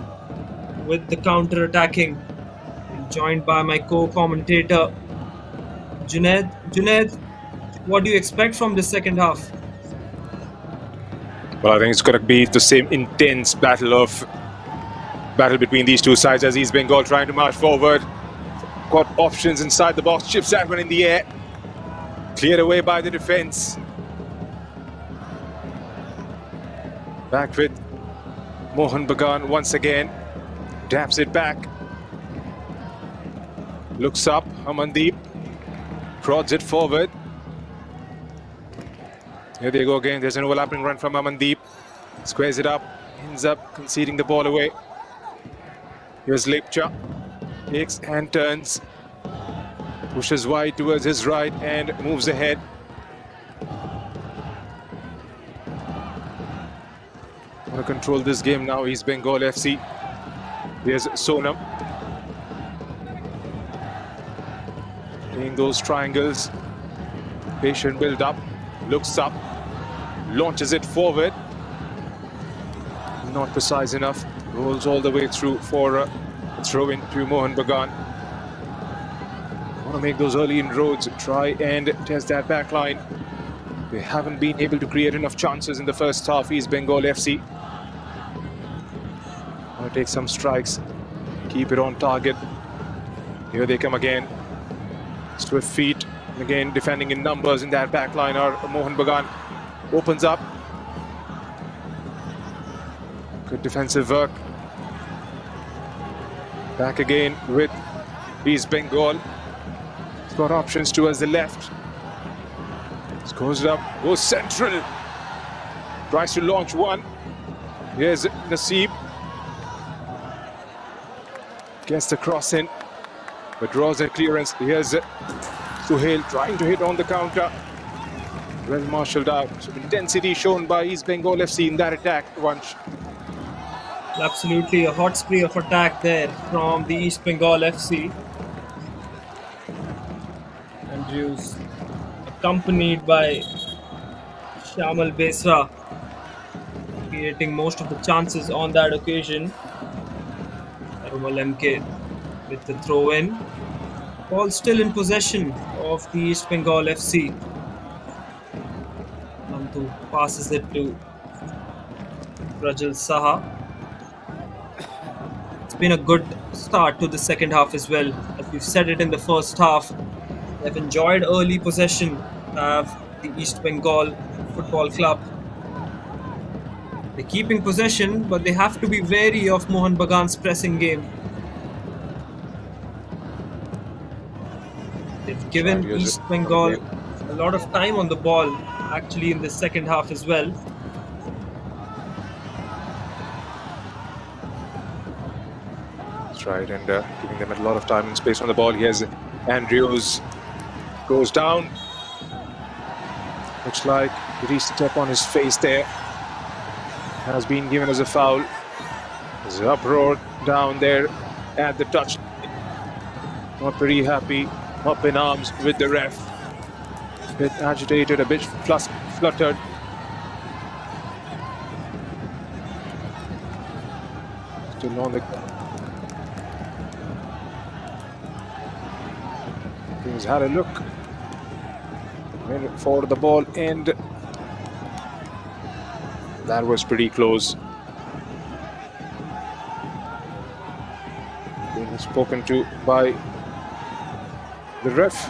with the counter-attacking. I'm joined by my co-commentator, Junaid. Junaid, what do you expect from the second half? Well, I think it's going to be the same intense battle between these two sides as East Bengal trying to march forward. Got options inside the box, chips that one in the air. Cleared away by the defense. Back with Mohun Bagan once again. Dabs it back. Looks up, Amandeep. Prods it forward. Here they go again. There's an overlapping run from Amandeep. Squares it up. Ends up conceding the ball away. Here's Lepcha. Takes and turns. Pushes wide towards his right and moves ahead. Want to control this game now, East Bengal FC. There's Sonam. Playing those triangles. Patient build up. Looks up. Launches it forward. Not precise enough. Rolls all the way through for a throw into Mohun Bagan. Want to make those early inroads. Try and test that back line. They haven't been able to create enough chances in the first half, East Bengal FC. Want to take some strikes. Keep it on target. Here they come again. Swift feet. Again, defending in numbers in that back line are Mohun Bagan. Opens up. Good defensive work. Back again with East Bengal. He's got options towards the left. Scores it up. Goes central. Tries to launch one. Here's Naseeb. Gets the cross in. But draws a clearance. Here's Suhail trying to hit on the counter. Well marshalled out. So intensity shown by East Bengal FC in that attack, Vansh. Absolutely a hot spree of attack there from the East Bengal FC. Andrews accompanied by Shamal Besra, creating most of the chances on that occasion. Arumal MK with the throw-in. Ball still in possession of the East Bengal FC. Nantu passes it to Rajal Saha. been a good start to the second half as well. As we've said it in the first half, they've enjoyed early possession, have the East Bengal Football Club. They're keeping possession, but they have to be wary of Mohun Bagan's pressing game. They've Trying given to use it East from Bengal again. a lot of time on the ball, actually, in the second half as well. That's right, and giving them a lot of time and space on the ball. Here's Andrews, goes down. Looks like did he step on his face there? Has been given as a foul. There's an uproar down there at the touch. Not pretty happy, up in arms with the ref. A bit agitated, a bit fluttered. Still on the... He's had a look. Went for the ball and that was pretty close. Being spoken to by the ref.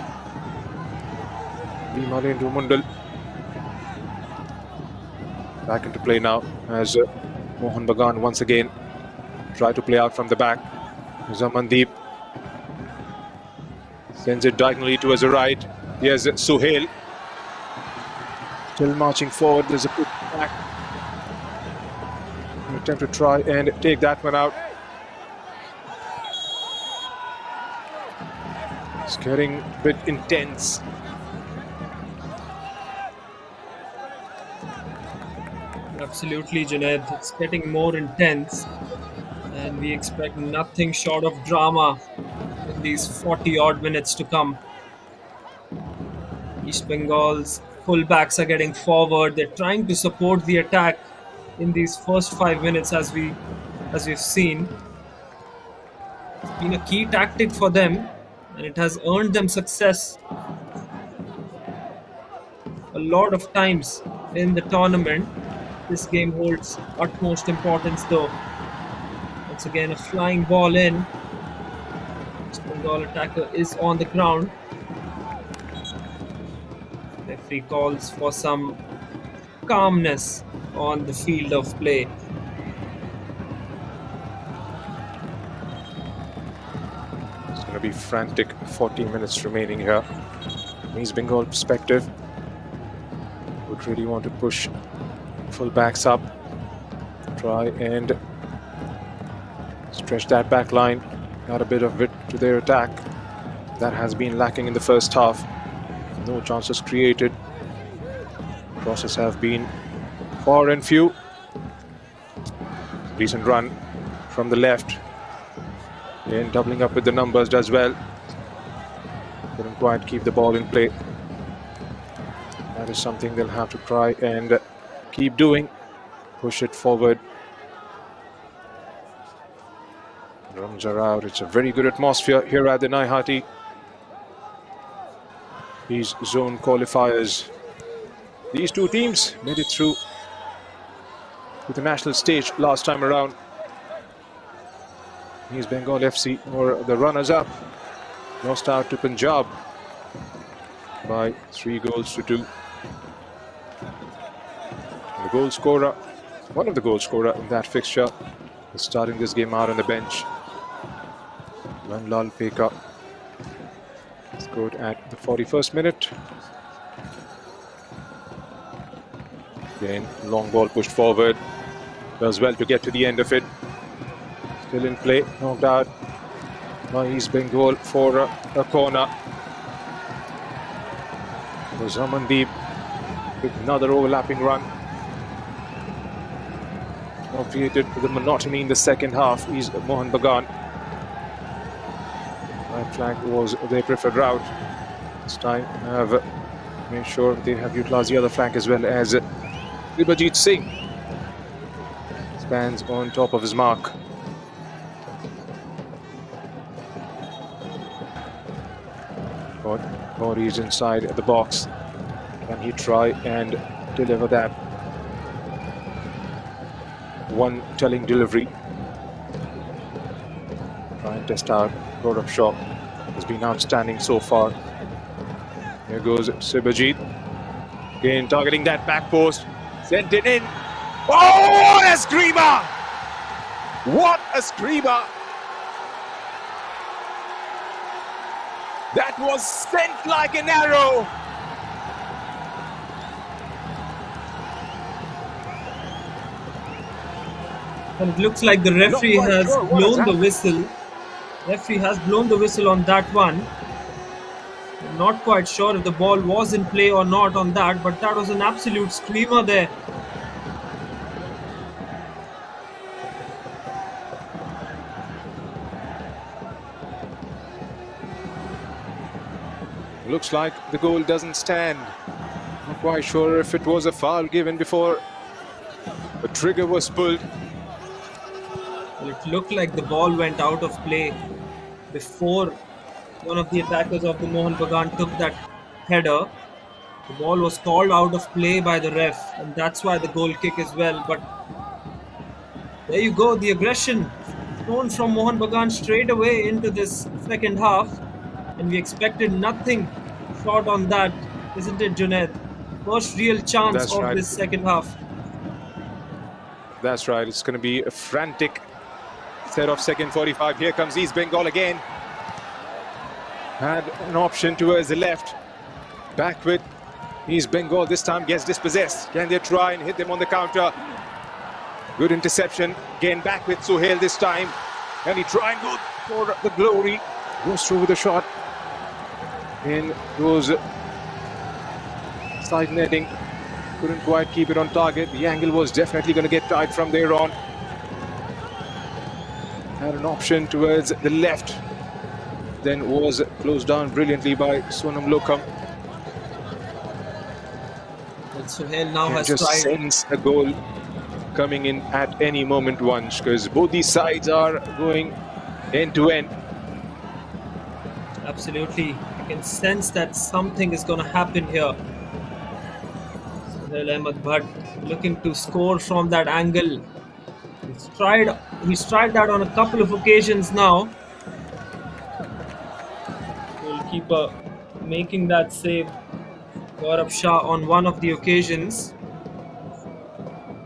Bhimalendra Mundal. Back into play now as Mohun Bagan once again try to play out from the back. Zamandeep sends it diagonally towards the right. Here's Suhail. Still marching forward. There's a quick back. An attempt to try and take that one out. It's getting a bit intense. Absolutely, Junaid. It's getting more intense, and we expect nothing short of drama in these 40-odd minutes to come. East Bengal's fullbacks are getting forward. They're trying to support the attack in these first 5 minutes, as we've seen. It's been a key tactic for them, and it has earned them success a lot of times in the tournament. This game holds utmost importance, though. Once again, a flying ball in. East Bengal attacker is on the ground. Referee calls for some calmness on the field of play. It's going to be frantic. 40 minutes remaining here. From East Bengal perspective, would really want to push full backs up, try and stretch that back line, add a bit of width to their attack. That has been lacking in the first half. No chances created. Crosses have been far and few. Decent run from the left. And doubling up with the numbers does well. Couldn't quite keep the ball in play. That is something they'll have to try and keep doing. Push it forward. Drums are out. It's a very good atmosphere here at the Naihati. These zone qualifiers. These two teams made it through to the national stage last time around. East Bengal FC were the runners-up. Lost out to Punjab by 3 goals to 2. The goal scorer, one of the goal scorer in that fixture, is starting this game out on the bench. Vanlal Peka scored at the 41st minute. Again, long ball pushed forward. Does well to get to the end of it. Still in play, knocked out by East Bengal for a corner. Was Zamandeep with another overlapping run. Created the monotony in the second half is Mohun Bagan. Right flank was their preferred route. This time have made sure they have utilized the other flank as well as Vibhajit Singh stands on top of his mark. Gauri is inside the box. Can he try and deliver that one telling delivery? Try and test out. Gaurav Shaw has been outstanding so far. Here goes Sibajit. Again, targeting that back post. Sent it in. Oh, what a screamer! What a screamer! That was sent like an arrow. And it looks like the referee Not quite has sure what has blown the happened. whistle. Referee has blown the whistle on that one. I'm not quite sure if the ball was in play or not on that, but that was an absolute screamer there. Looks like the goal doesn't stand. Not quite sure if it was a foul given before a trigger was pulled. Well, it looked like the ball went out of play before one of the attackers of the Mohun Bagan took that header. The ball was called out of play by the ref, and that's why the goal kick as well. But there you go, the aggression shown from Mohun Bagan straight away into this second half, and we expected nothing short on that, isn't it, Junaid? First real chance That's of right. this second half. That's right. It's going to be a frantic set of second 45. Here comes East Bengal again. Had an option towards the left. Back with East Bengal. This time gets dispossessed. Can they try and hit them on the counter? Good interception. Again back with Suhail this time. Can he try and go for the glory? Goes through with a shot. In goes side netting. Couldn't quite keep it on target. The angle was definitely going to get tight from there on. Had an option towards the left. Then was closed down brilliantly by Sonam Lokam. And Suhail now And has just tried. sense a goal coming in at any moment once, because both these sides are going end to end. Absolutely. You can sense that something is going to happen here. Suhail Ahmed Bhatt looking to score from that angle. He's tried that on a couple of occasions now. Goalkeeper making that save. Gaurav Shah on one of the occasions.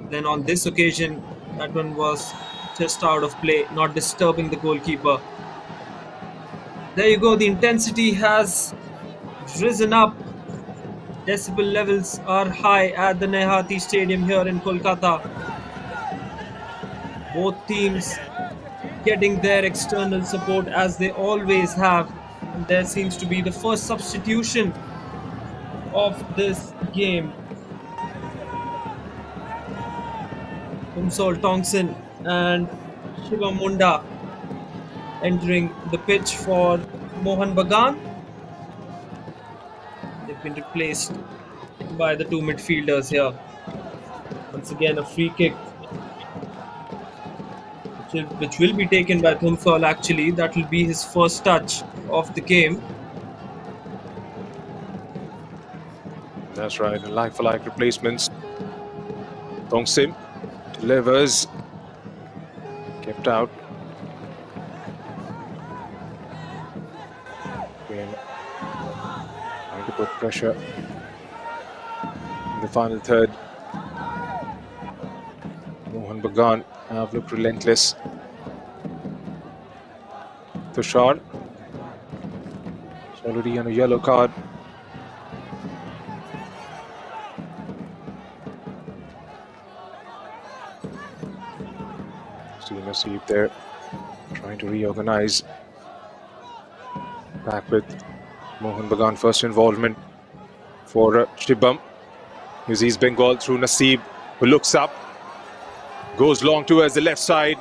Then on this occasion, that one was just out of play, not disturbing the goalkeeper. There you go, the intensity has risen up. Decibel levels are high at the Nehati Stadium here in Kolkata. Both teams getting their external support as they always have. And there seems to be the first substitution of this game. Umsol Tongson and Shivam Munda entering the pitch for Mohun Bagan. They've been replaced by the two midfielders here. Once again, a free kick which will be taken by Thumsol actually. That will be his first touch of the game. That's right, and like-for-like replacements. Tongsim delivers, kept out. Again, trying to put pressure in the final third. Mohun Bagan have looked relentless. Tushar is already on a yellow card. Still Naseeb there, trying to reorganize. Back with Mohun Bagan, first involvement for Shibam. Here's East Bengal through Naseeb, who looks up, goes long towards the left side.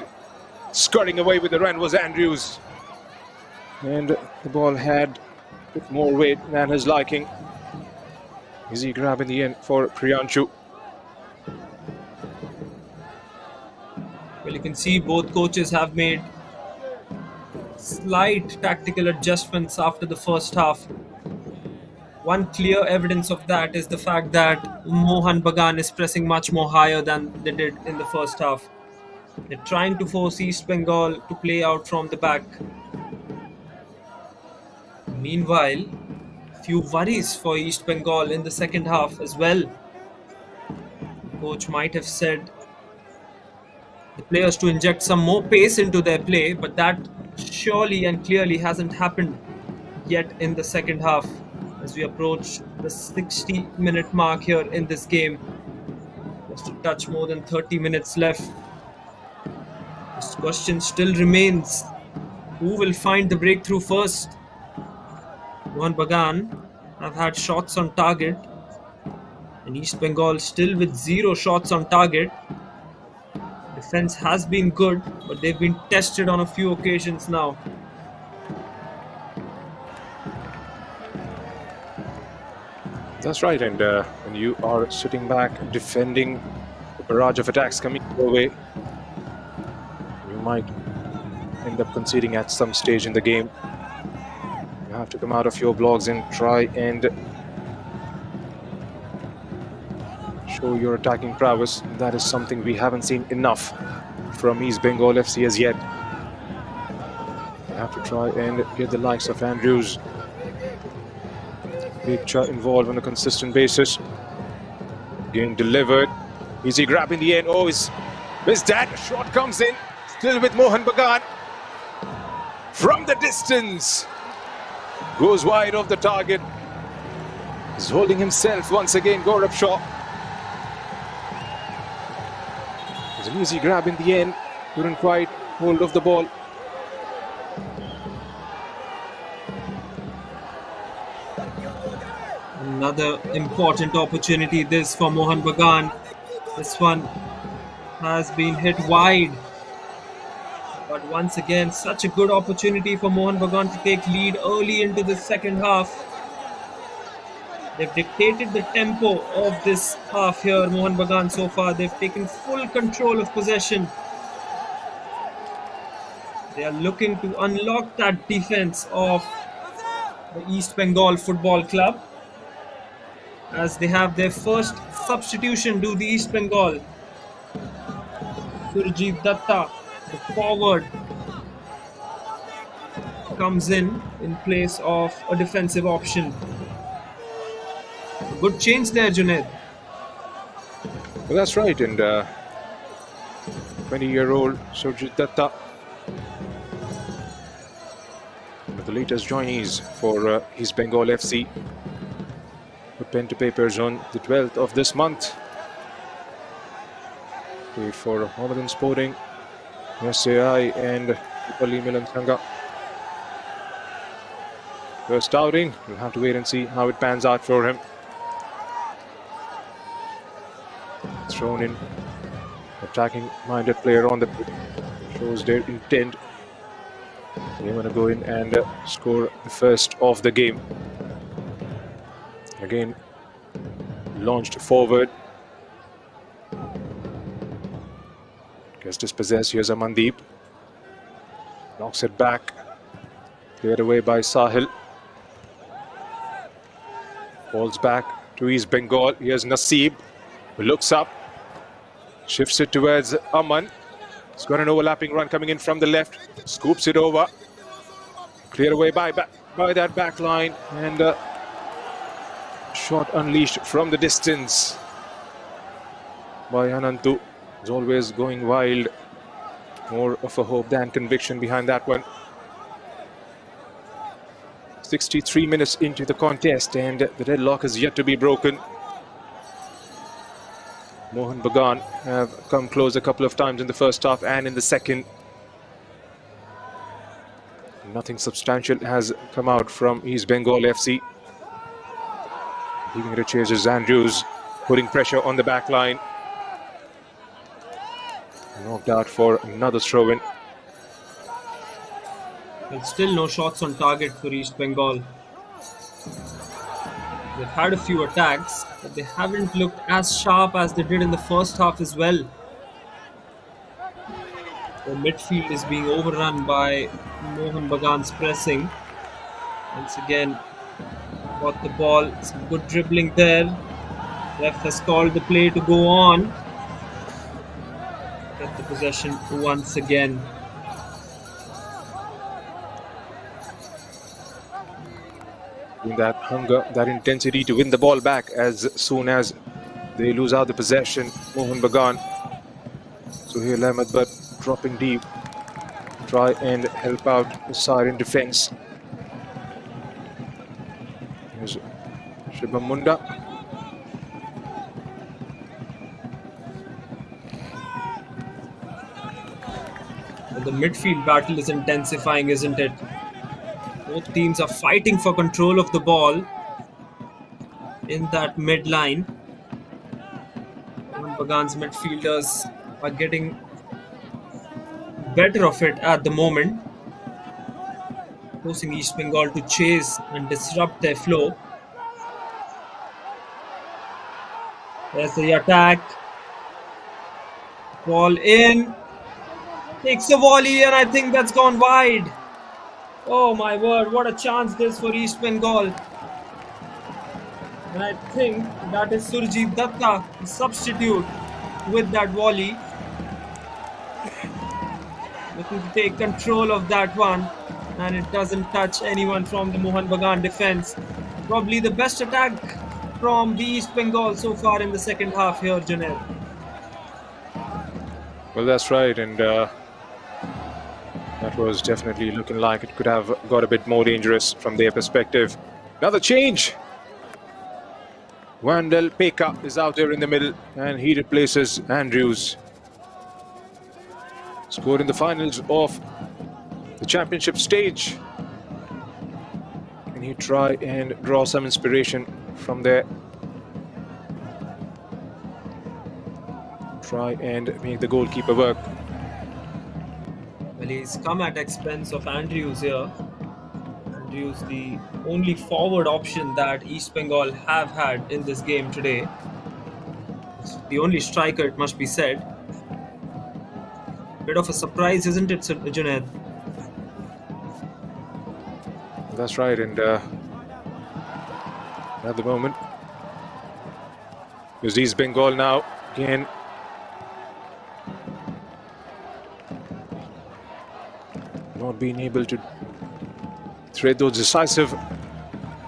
Skirting away with the run was Andrews. And the ball had a bit more weight than his liking. Easy grab in the end for Priyanshu. Well, you can see both coaches have made slight tactical adjustments after the first half. One clear evidence of that is the fact that Mohun Bagan is pressing much more higher than they did in the first half. They're trying to force East Bengal to play out from the back. Meanwhile, few worries for East Bengal in the second half as well. The coach might have said the players to inject some more pace into their play, but that surely and clearly hasn't happened yet in the second half as we approach the 60-minute mark here in this game. Just a touch more than 30 minutes left. This question still remains: who will find the breakthrough first? Mohun Bagan have had shots on target, and East Bengal still with 0 shots on target. Defense has been good, but they've been tested on a few occasions now. That's right, and when you are sitting back defending the barrage of attacks coming your way, you might end up conceding at some stage in the game. You have to come out of your blocks and try and show your attacking prowess. That is something we haven't seen enough from East Bengal FC as yet. You have to try and get the likes of Andrews, Bigcha involved on a consistent basis. Again delivered. Easy grab in the end. Oh, is that? A shot comes in. Still with Mohun Bagan. From the distance. Goes wide of the target. He's holding himself once again, Gaurav Shaw. It's an easy grab in the end. Couldn't quite hold of the ball. Another important opportunity this for Mohun Bagan. This one has been hit wide. But once again, such a good opportunity for Mohun Bagan to take lead early into the second half. They've dictated the tempo of this half here, Mohun Bagan, so far. They've taken full control of possession. They are looking to unlock that defense of the East Bengal Football Club, as they have their first substitution do the East Bengal. Surjit Datta, the forward, comes in place of a defensive option. A good change there, Junaid. Well, that's right, and 20-year-old Surjit Datta, one of the latest joinees for East Bengal FC. Put pen to papers on the 12th of this month. Played for Mohammedan Sporting, SAI and Ipali Milan Sangha. First outing, we'll have to wait and see how it pans out for him. Thrown in, attacking-minded player on the pitch, shows their intent. They want to go in and score the first of the game. Again, launched forward. Gets dispossessed. Here's a Mandeep. Knocks it back. Cleared away by Sahil. Falls back to East Bengal. Here's Naseeb, who looks up. Shifts it towards Aman. He's got an overlapping run coming in from the left. Scoops it over. Cleared away by that back line. And shot unleashed from the distance by Anantu. He's always going wild. More of a hope than conviction behind that one. 63 minutes into the contest, and the deadlock is yet to be broken. Mohun Bagan have come close a couple of times in the first half and in the second. Nothing substantial has come out from East Bengal FC. Giving it a chase is Andrews, putting pressure on the back line. Knocked out for another throw-in. There's still no shots on target for East Bengal. They've had a few attacks, but they haven't looked as sharp as they did in the first half as well. The midfield is being overrun by Mohun Bagan's pressing. Once again, got the ball, some good dribbling there. Ref has called the play to go on. get the possession once again. That hunger, that intensity to win the ball back as soon as they lose out the possession. Mohun Bagan. Suhail Ahmed, but dropping deep. Try and help out the side in defense. Here's Shubham Munda. The midfield battle is intensifying, isn't it? Both teams are fighting for control of the ball in that mid-line. Mohun Bagan's midfielders are getting better of it at the moment, forcing East Bengal to chase and disrupt their flow. There's the attack. Ball in. Takes a volley, and I think that's gone wide. Oh my word, what a chance this for East Bengal. And I think that is Surjit Datta, the substitute, with that volley. Looking to take control of that one, and it doesn't touch anyone from the Mohun Bagan defense. Probably the best attack from the East Bengal so far in the second half here, Junaid. Well, that's right, and that was definitely looking like it could have got a bit more dangerous from their perspective. Another change. Wandel Pekka is out there in the middle, and he replaces Andrews. Scored in the finals of the championship stage. Can he try and draw some inspiration from there? Try and make the goalkeeper work. Well, he's come at expense of Andrews here. Andrews, the only forward option that East Bengal have had in this game today. The only striker, it must be said. Bit of a surprise, isn't it, Junaid? That's right, and at the moment, because East Bengal now again not being able to thread those decisive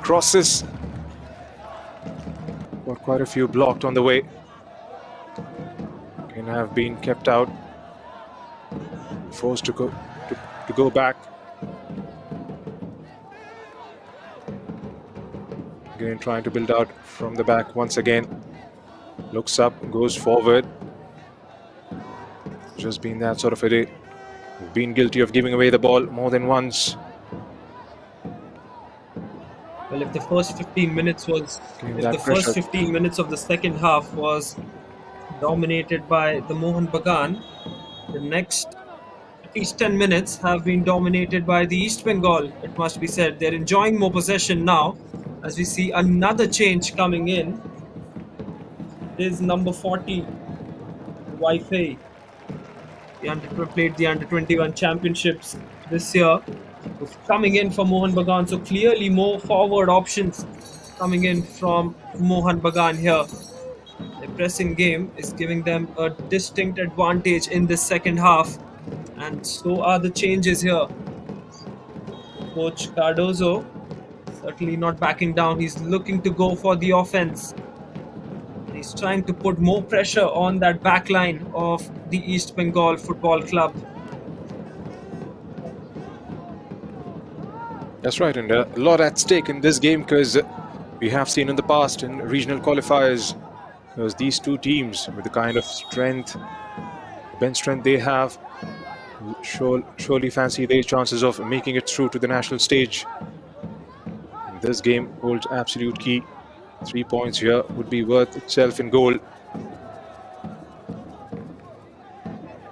crosses. Got quite a few blocked on the way. Can have been kept out, forced to go back. Again, trying to build out from the back once again. Looks up, goes forward. Just been that sort of a day. Been guilty of giving away the ball more than once. Well, if the first 15 minutes was, first 15 minutes of the second half was dominated by the Mohun Bagan, the next at least 10 minutes have been dominated by the East Bengal. It must be said, they're enjoying more possession now. As we see another change coming in, is number 40, Wi-Fi. Played the under-21 championships this year. Was coming in for Mohun Bagan, so clearly more forward options coming in from Mohun Bagan here. The pressing game is giving them a distinct advantage in this second half, and so are the changes here. Coach Cardozo certainly not backing down. He's looking to go for the offense. He's trying to put more pressure on that back line of the East Bengal Football Club. That's right, and a lot at stake in this game, because we have seen in the past in regional qualifiers, because these two teams with the kind of strength, bench strength they have, surely fancy their chances of making it through to the national stage. This game holds absolute key. 3 points here would be worth itself in goal.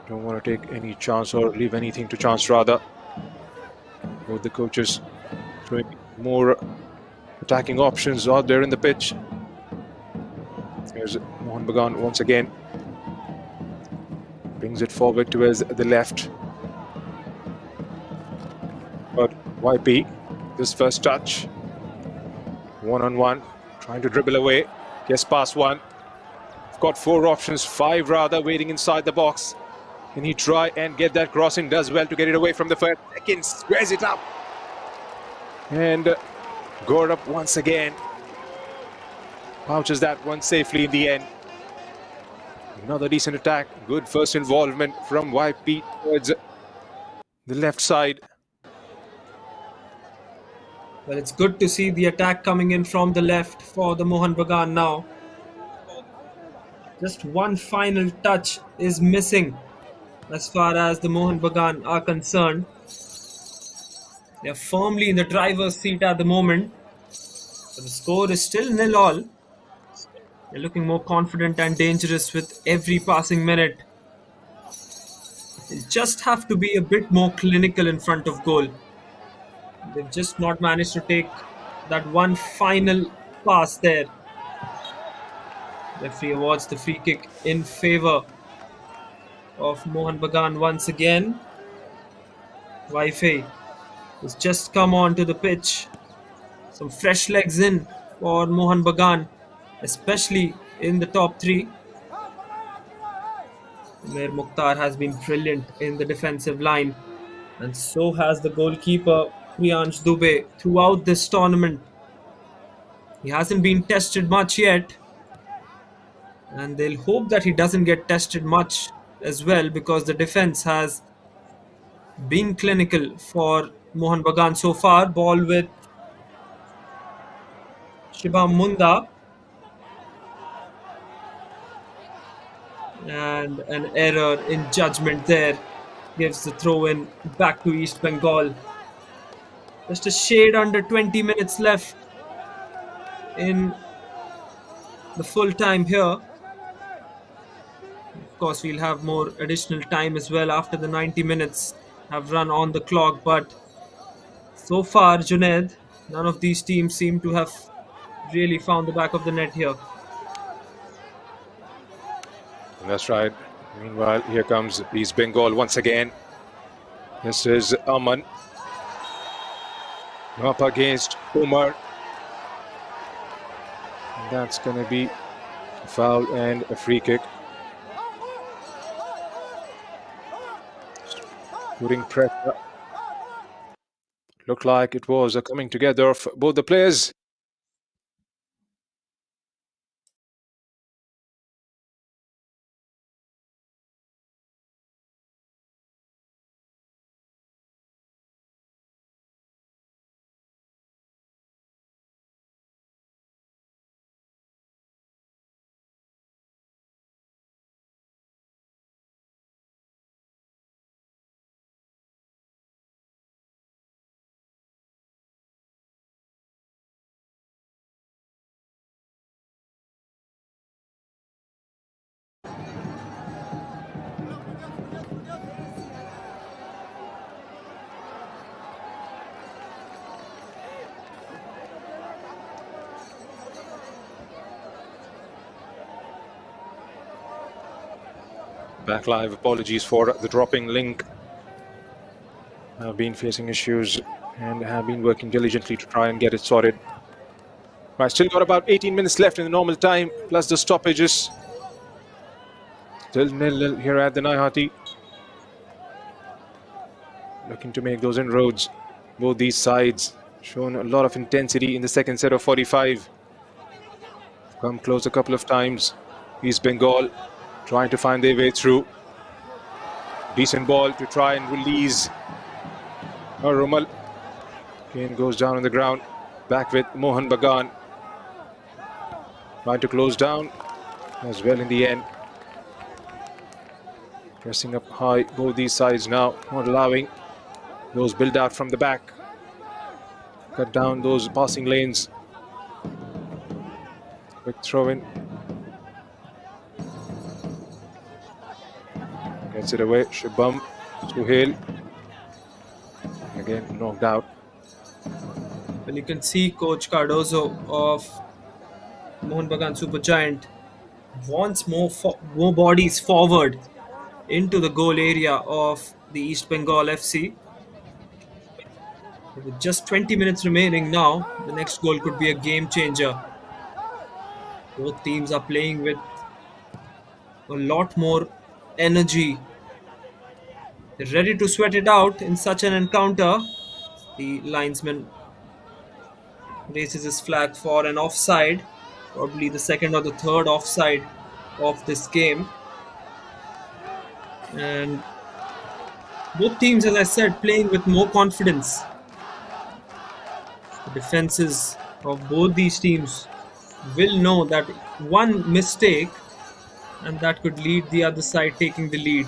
Don't want to take any chance or leave anything to chance, rather. Both the coaches throwing more attacking options out there in the pitch. Here's Mohun Bagan once again. Brings it forward towards the left. But YP, this first touch. One-on-one. Trying to dribble away. Gets past one. Got 4 options, 5 rather, waiting inside the box. Can he try and get that crossing? Does well to get it away from the first. Second, squares it up. And Gaurav once again pouches that one safely in the end. Another decent attack. Good first involvement from YP towards the left side. Well, it's good to see the attack coming in from the left for the Mohun Bagan now. Just one final touch is missing as far as the Mohun Bagan are concerned. They're firmly in the driver's seat at the moment. So the score is still 0-all. They're looking more confident and dangerous with every passing minute. They just have to be a bit more clinical in front of goal. They've just not managed to take that one final pass there. Referee awards the free kick in favor of Mohun Bagan once again. Wi-Fi has just come onto the pitch. Some fresh legs in for Mohun Bagan, especially in the top three. Umair Mukhtar has been brilliant in the defensive line, and so has the goalkeeper Priyansh Dubey throughout this tournament. He hasn't been tested much yet, and they'll hope that he doesn't get tested much as well, because the defense has been clinical for Mohun Bagan so far. Ball with Shibam Munda, and an error in judgment there gives the throw in back to East Bengal. Just a shade under 20 minutes left in the full time here. Of course, we'll have more additional time as well after the 90 minutes have run on the clock, but so far, Junaid, none of these teams seem to have really found the back of the net here. That's right. Meanwhile, here comes East Bengal once again. This is Aman. Up against Umar. That's going to be a foul and a free kick. Putting pressure. Looked like it was a coming together of both the players. Back live, apologies for the dropping link. Have been facing issues and have been working diligently to try and get it sorted. Right, still got about 18 minutes left in the normal time, plus the stoppages. Still 0-0 here at the Naihati. Looking to make those inroads. Both these sides shown a lot of intensity in the second set of 45. Come close a couple of times. East Bengal trying to find their way through. Decent ball to try and release. Rumal again goes down on the ground. Back with Mohun Bagan. Trying to close down as well in the end. Pressing up high, both these sides now, not allowing those build out from the back. Cut down those passing lanes. Quick throw in. Gets it away. Shubham Suhail. Again knocked out. Well, you can see Coach Cardozo of Mohun Bagan Supergiant wants more bodies forward into the goal area of the East Bengal FC. With just 20 minutes remaining now, the next goal could be a game changer. Both teams are playing with a lot more energy They're ready to sweat it out in such an encounter. The linesman raises his flag for an offside, probably the second or the third offside of this game. And both teams, as I said, playing with more confidence. The defenses of both these teams will know that one mistake and that could lead the other side taking the lead.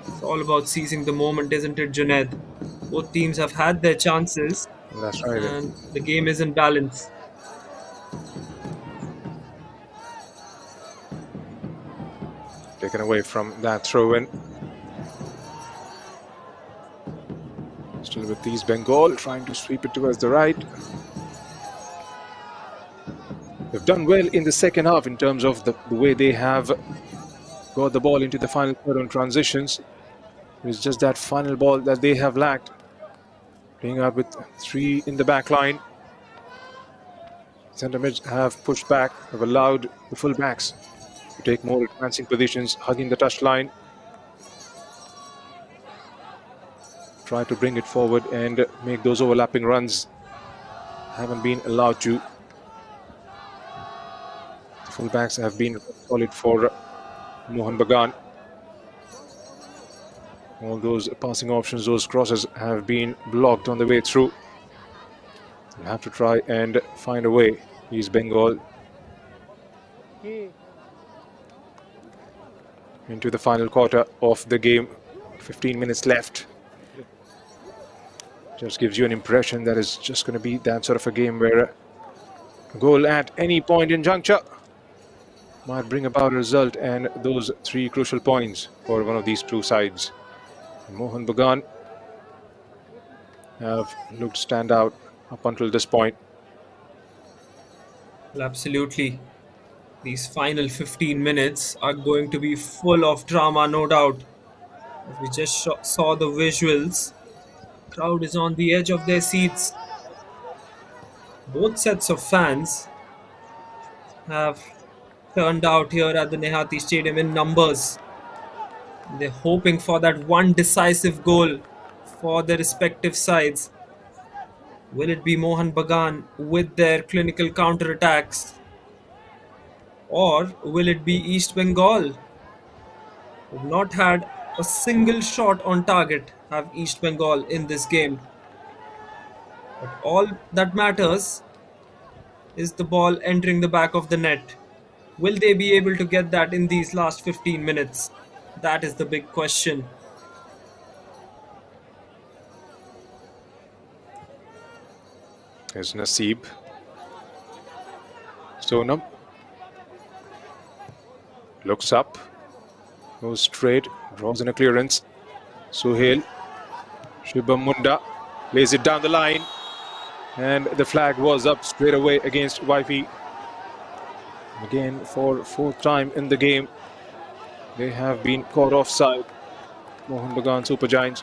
It's all about seizing the moment, isn't it, Junaid? Both teams have had their chances That's right. and the game is in balance. Taken away from that throw-in. Still with these Bengal, trying to sweep it towards the right. They've done well in the second half in terms of the way they have got the ball into the final third on transitions. It's just that final ball that they have lacked. Playing out with three in the back line. Centre mids have pushed back, have allowed the full backs to take more advancing positions, hugging the touchline. Try to bring it forward and make those overlapping runs. Haven't been allowed to. The full backs have been solid for Mohun Bagan. All those passing options, those crosses have been blocked on the way through. They'll have to try and find a way. East Bengal into the final quarter of the game. 15 minutes left. Just gives you an impression that it's just going to be that sort of a game where a goal at any point in juncture might bring about a result, and those three crucial points for one of these two sides. Mohun Bagan have looked stand out up until this point. Well, absolutely. These final 15 minutes are going to be full of drama, no doubt. As we just saw the visuals, crowd is on the edge of their seats. Both sets of fans have turned out here at the Nehati Stadium in numbers. They're hoping for that one decisive goal for their respective sides. Will it be Mohun Bagan with their clinical counter-attacks? Or will it be East Bengal? We've not had a single shot on target, have East Bengal in this game. But all that matters is the ball entering the back of the net. Will they be able to get that in these last 15 minutes? That is the big question. There's Naseeb. Sonam looks up, goes straight, draws in a clearance. Suhail, Shubham Munda lays it down the line, and the flag was up straight away against YP. Again, for fourth time in the game, they have been caught offside. Mohun Bagan Super Giants.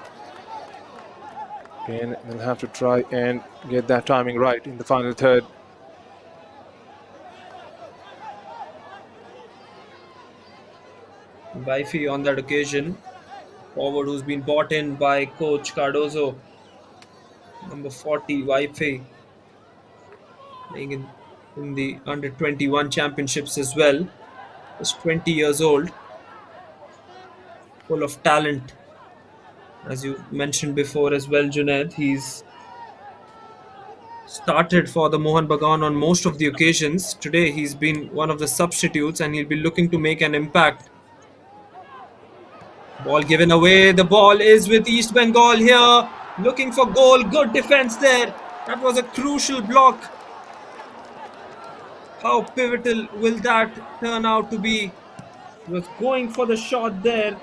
Again, they'll have to try and get that timing right in the final third. Baifi on that occasion, forward who's been bought in by coach Cardozo, number 40, Baifi, playing in the under 21 championships as well. He's 20 years old, full of talent. As you mentioned before as well, Junaid, he's started for the Mohun Bagan on most of the occasions. Today he's been one of the substitutes and he'll be looking to make an impact. Ball given away. The ball is with East Bengal here. Looking for goal. Good defense there. That was a crucial block. How pivotal will that turn out to be? He was going for the shot there.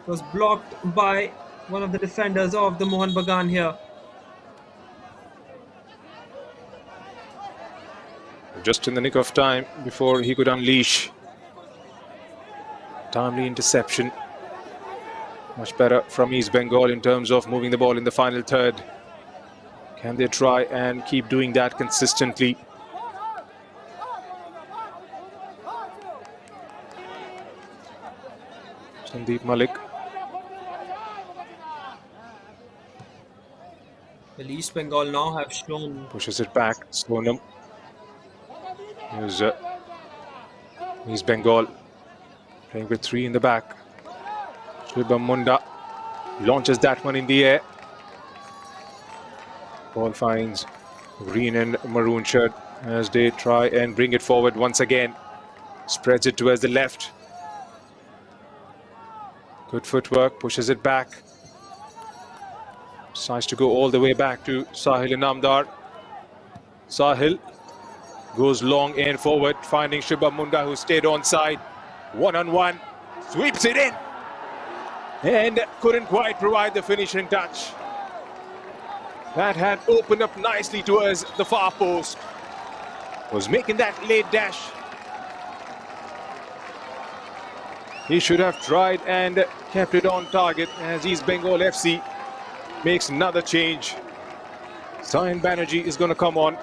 It was blocked by one of the defenders of the Mohun Bagan here. Just in the nick of time before he could unleash. Timely interception. Much better from East Bengal in terms of moving the ball in the final third. Can they try and keep doing that consistently? Sandeep Malik. Well, East Bengal now have shown. Pushes it back. Sonam. Here's East Bengal playing with 3 in the back. Shubham Munda launches that one in the air. Ball finds green and maroon shirt as they try and bring it forward once again. Spreads it towards the left. Good footwork, pushes it back. Decides to go all the way back to Sahil Inamdar. Sahil goes long and forward, finding Shubham Munda, who stayed on side. One-on-one, sweeps it in and couldn't quite provide the finishing touch. That had opened up nicely towards the far post. Was making that late dash. He should have tried and kept it on target as East Bengal FC makes another change. Sayan Banerjee is going to come on.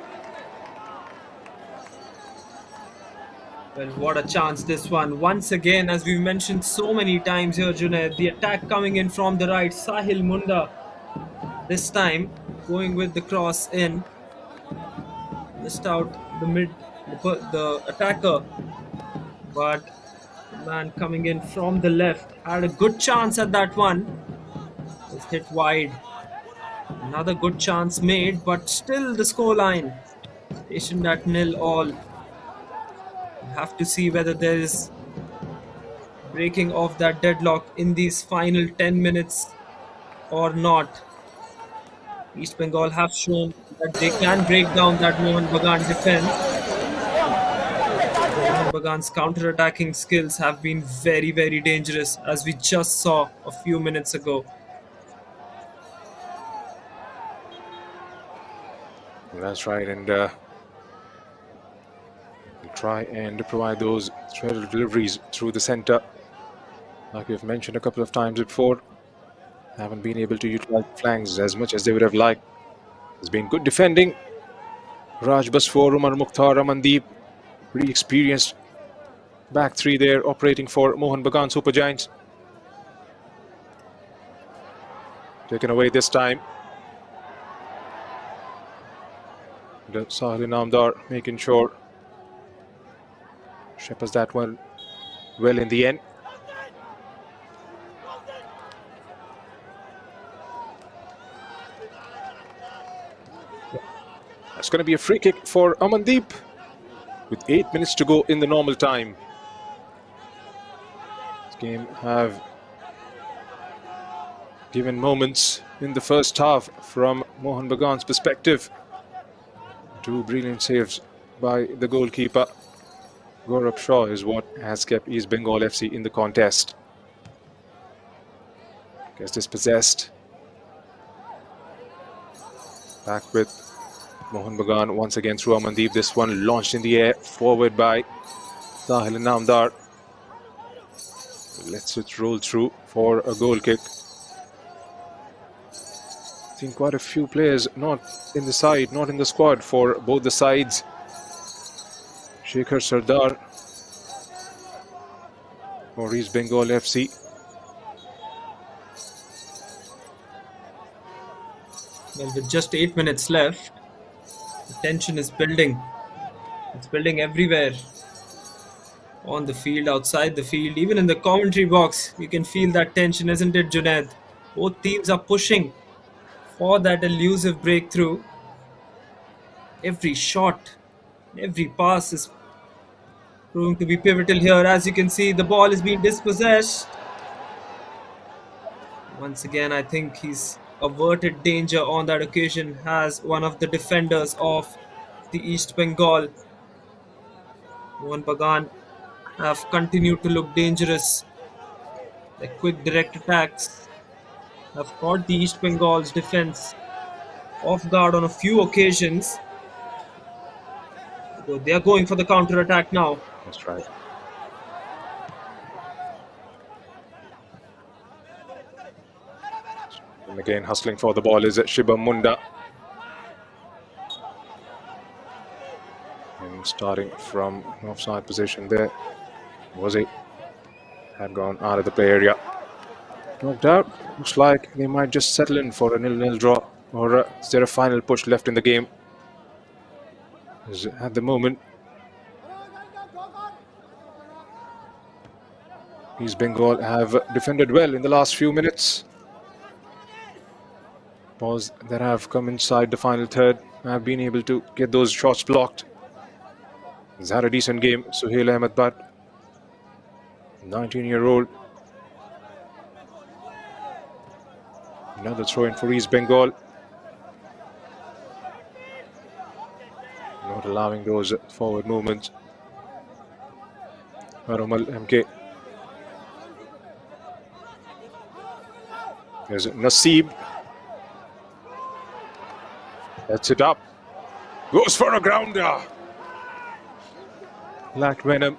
Well, what a chance this one. Once again, as we've mentioned so many times here, Junaid, the attack coming in from the right. Sahil Munda, this time going with the cross in. Missed out the attacker. But the man coming in from the left had a good chance at that one. Was hit wide. Another good chance made, but still the scoreline stationed at 0-all. Have to see whether there is breaking of that deadlock in these final 10 minutes or not. East Bengal have shown that they can break down that Mohun Bagan defense. Mohun Bagan's counter-attacking skills have been very, very dangerous, as we just saw a few minutes ago. That's right, and we'll try and provide those threaded deliveries through the centre. Like we've mentioned a couple of times before, haven't been able to utilize flanks as much as they would have liked. There's been good defending. Raj Basfor, Umar Mukhtar, Amandeep, pretty experienced back 3 there operating for Mohun Bagan Super Giants. Taken away this time. Sahil Inamdar making sure shepherds that one well in the end. That's going to be a free kick for Amandeep with 8 minutes to go in the normal time. This game have given moments in the first half from Mohun Bagan's perspective. 2 brilliant saves by the goalkeeper. Gaurav Shaw is what has kept East Bengal FC in the contest. Gets dispossessed. Back with Mohun Bagan once again through Amandeep. This one launched in the air, forward by Sahil Inamdar. Lets it roll through for a goal kick. Seen quite a few players not in the side, not in the squad for both the sides. Shekhar Sardar for East Bengal FC. Well, with just 8 minutes left, the tension is building. It's building everywhere. On the field, outside the field, even in the commentary box, you can feel that tension, isn't it, Junaid? Both teams are pushing for that elusive breakthrough. Every shot, every pass is proving to be pivotal here. As you can see, the ball is being dispossessed. Once again, I think he's averted danger on that occasion as one of the defenders of the East Bengal. Mohun Bagan have continued to look dangerous. The quick direct attacks have caught the East Bengal's defense off guard on a few occasions. So they are going for the counter attack now. That's right. And again, hustling for the ball is Shubham Munda. And starting from an offside position there was a had gone out of the play area. Knocked out. Looks like they might just settle in for a 0-0 draw. Or is there a final push left in the game? At the moment, East Bengal have defended well in the last few minutes. Balls that have come inside the final third have been able to get those shots blocked. He's had a decent game. Suhail Ahmed Bhatt, 19-year-old. Another throw in for East Bengal. Not allowing those forward movements. Aromal MK. There's Naseeb. That's it up. Goes for a grounder. Lacked venom.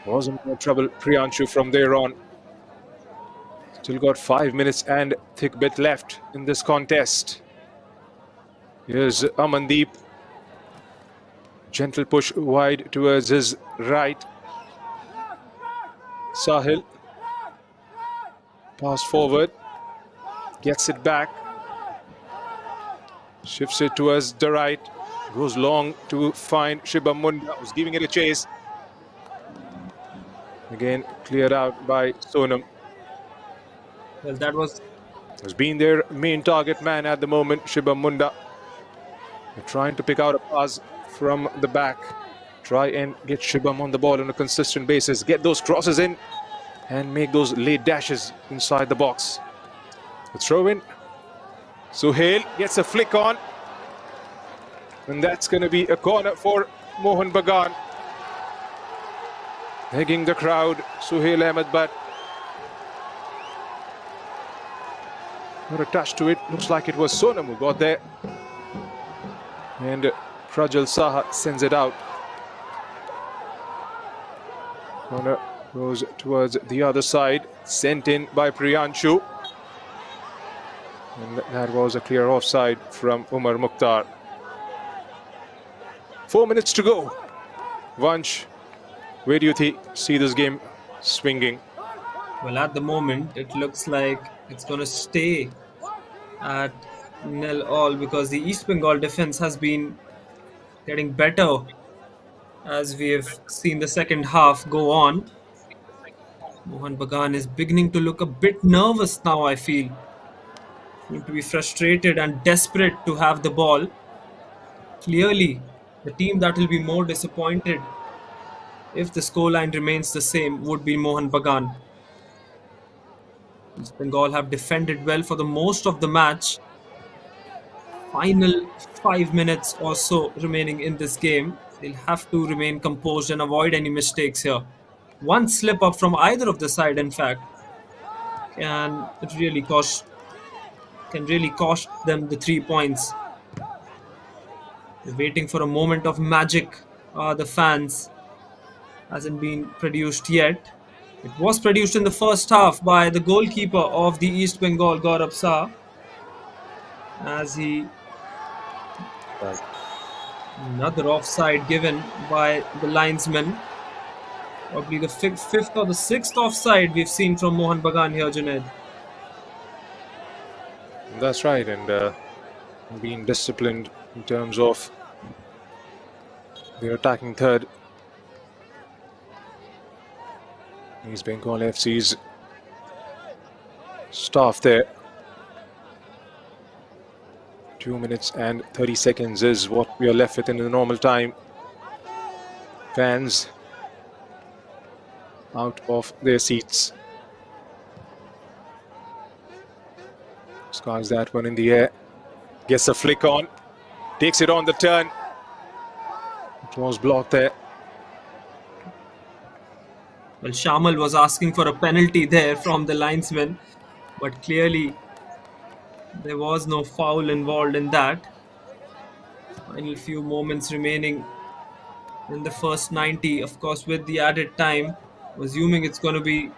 Was in more trouble. Priyanshu from there on. Still got 5 minutes and thick bit left in this contest. Here's Amandeep. Gentle push wide towards his right. Sahil. Pass forward. Gets it back. Shifts it towards the right. Goes long to find Shibam Munda, who's giving it a chase. Again, cleared out by Sonam. Well, that was Has been their main target man at the moment, Shibam Munda. They're trying to pick out a pass from the back. Try and get Shibam on the ball on a consistent basis. Get those crosses in and make those late dashes inside the box. The throw in. Suhail gets a flick on. And that's going to be a corner for Mohun Bagan. Begging the crowd, Suhail Ahmed Bhatt. Not a touch to it. Looks like it was Sonam who got there. And Prajal Saha sends it out. Corner goes towards the other side. Sent in by Priyanshu. And that was a clear offside from Umar Mukhtar. 4 minutes to go. Vansh, where do you see this game swinging? Well, at the moment, it looks like it's going to stay at 0-0 because the East Bengal defense has been getting better as we have seen the second half go on. Mohun Bagan is beginning to look a bit nervous now, I feel. Seem to be frustrated and desperate to have the ball. Clearly, the team that will be more disappointed if the scoreline remains the same would be Mohun Bagan. East Bengal have defended well for the most of the match. Final 5 minutes or so remaining in this game. They'll have to remain composed and avoid any mistakes here. One slip up from either of the side, in fact, can really cost them the 3 points. They're waiting for a moment of magic. The fans hasn't been produced yet. It was produced in the first half by the goalkeeper of the East Bengal, Gaurav Shah, as he another offside given by the linesman. Probably the fifth or the sixth offside we've seen from Mohun Bagan here, Junaid. That's right, and being disciplined in terms of their attacking third. East Bengal FC's staff there. 2 minutes and 30 seconds is what we are left with in the normal time. Fans out of their seats. Skies that one in the air. Gets a flick on. Takes it on the turn. It was blocked there. Well, Shamal was asking for a penalty there from the linesman, but clearly there was no foul involved in that. Final few moments remaining in the first 90, of course, with the added time. Assuming it's going to be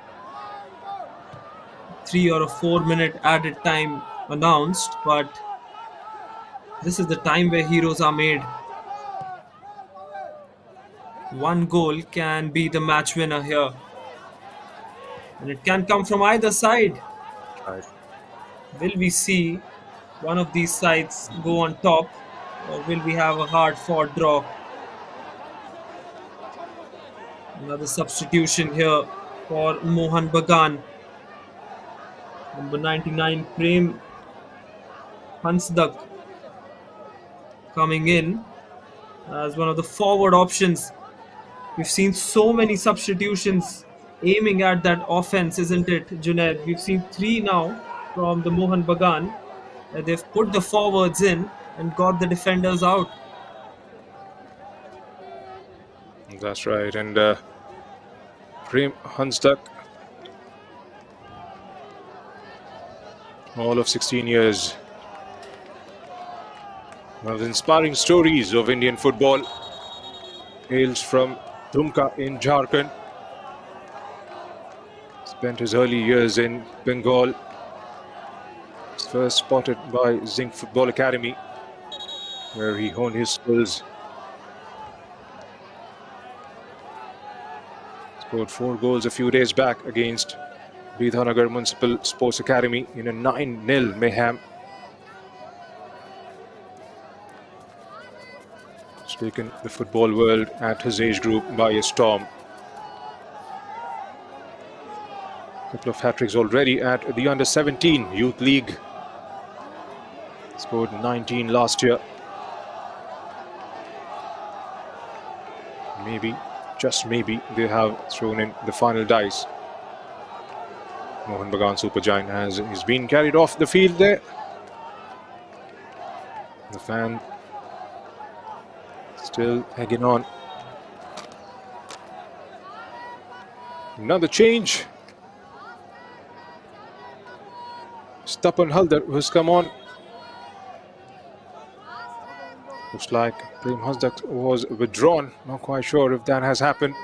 3 or a 4 minute added time announced, but this is the time where heroes are made. One goal can be the match winner here. And it can come from either side. Right. Will we see one of these sides go on top, or will we have a hard fought draw? Another substitution here for Mohun Bagan. Number 99, Prem Hansdak, coming in as one of the forward options. We've seen so many substitutions aiming at that offense, isn't it, Junaid? We've seen three now from the Mohun Bagan. They've put the forwards in and got the defenders out. That's right. And Prem Hansdak, all of 16 years. One of the inspiring stories of Indian football. Hails from Dumka in Jharkhand. Spent his early years in Bengal. First spotted by Zinc Football Academy, where he honed his skills. Scored 4 goals a few days back against Bidhanagar Municipal Sports Academy in a 9-0 mayhem. It's taken the football world at his age group by a storm. A couple of hat-tricks already at the Under-17 Youth League. Scored 19 last year. Maybe, just maybe, they have thrown in the final dice. Mohun Bagan Supergiant he's been carried off the field there. The fan still hanging on. Another change. Tapan Haldar, who's come on. Looks like Prem Hansdak was withdrawn. Not quite sure if that has happened.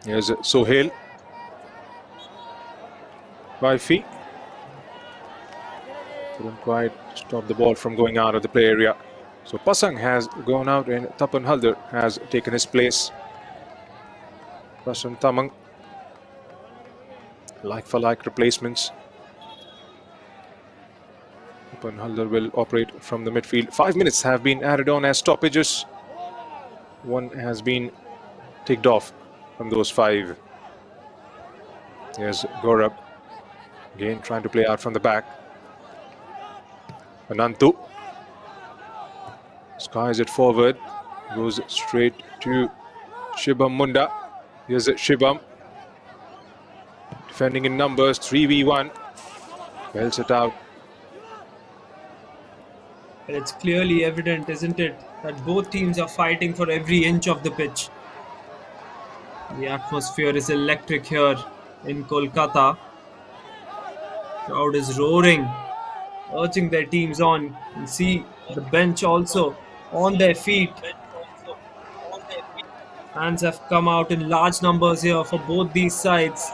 Here's Sohail. By feet. Couldn't quite stop the ball from going out of the play area. So Pasang has gone out and Tapan Haldar has taken his place. Pasang Tamang. Like for like replacements. Tapan Haldar will operate from the midfield. 5 minutes have been added on as stoppages. One has been ticked off from those 5. Here's Gaurav. Again trying to play out from the back. Anantu. Skies it forward. Goes straight to Shibam Munda. Here's Shibam. Defending in numbers, 3v1. Belts it out. And it's clearly evident, isn't it, that both teams are fighting for every inch of the pitch. The atmosphere is electric here in Kolkata. Crowd is roaring, urging their teams on. You see the bench also on their feet. Fans have come out in large numbers here for both these sides.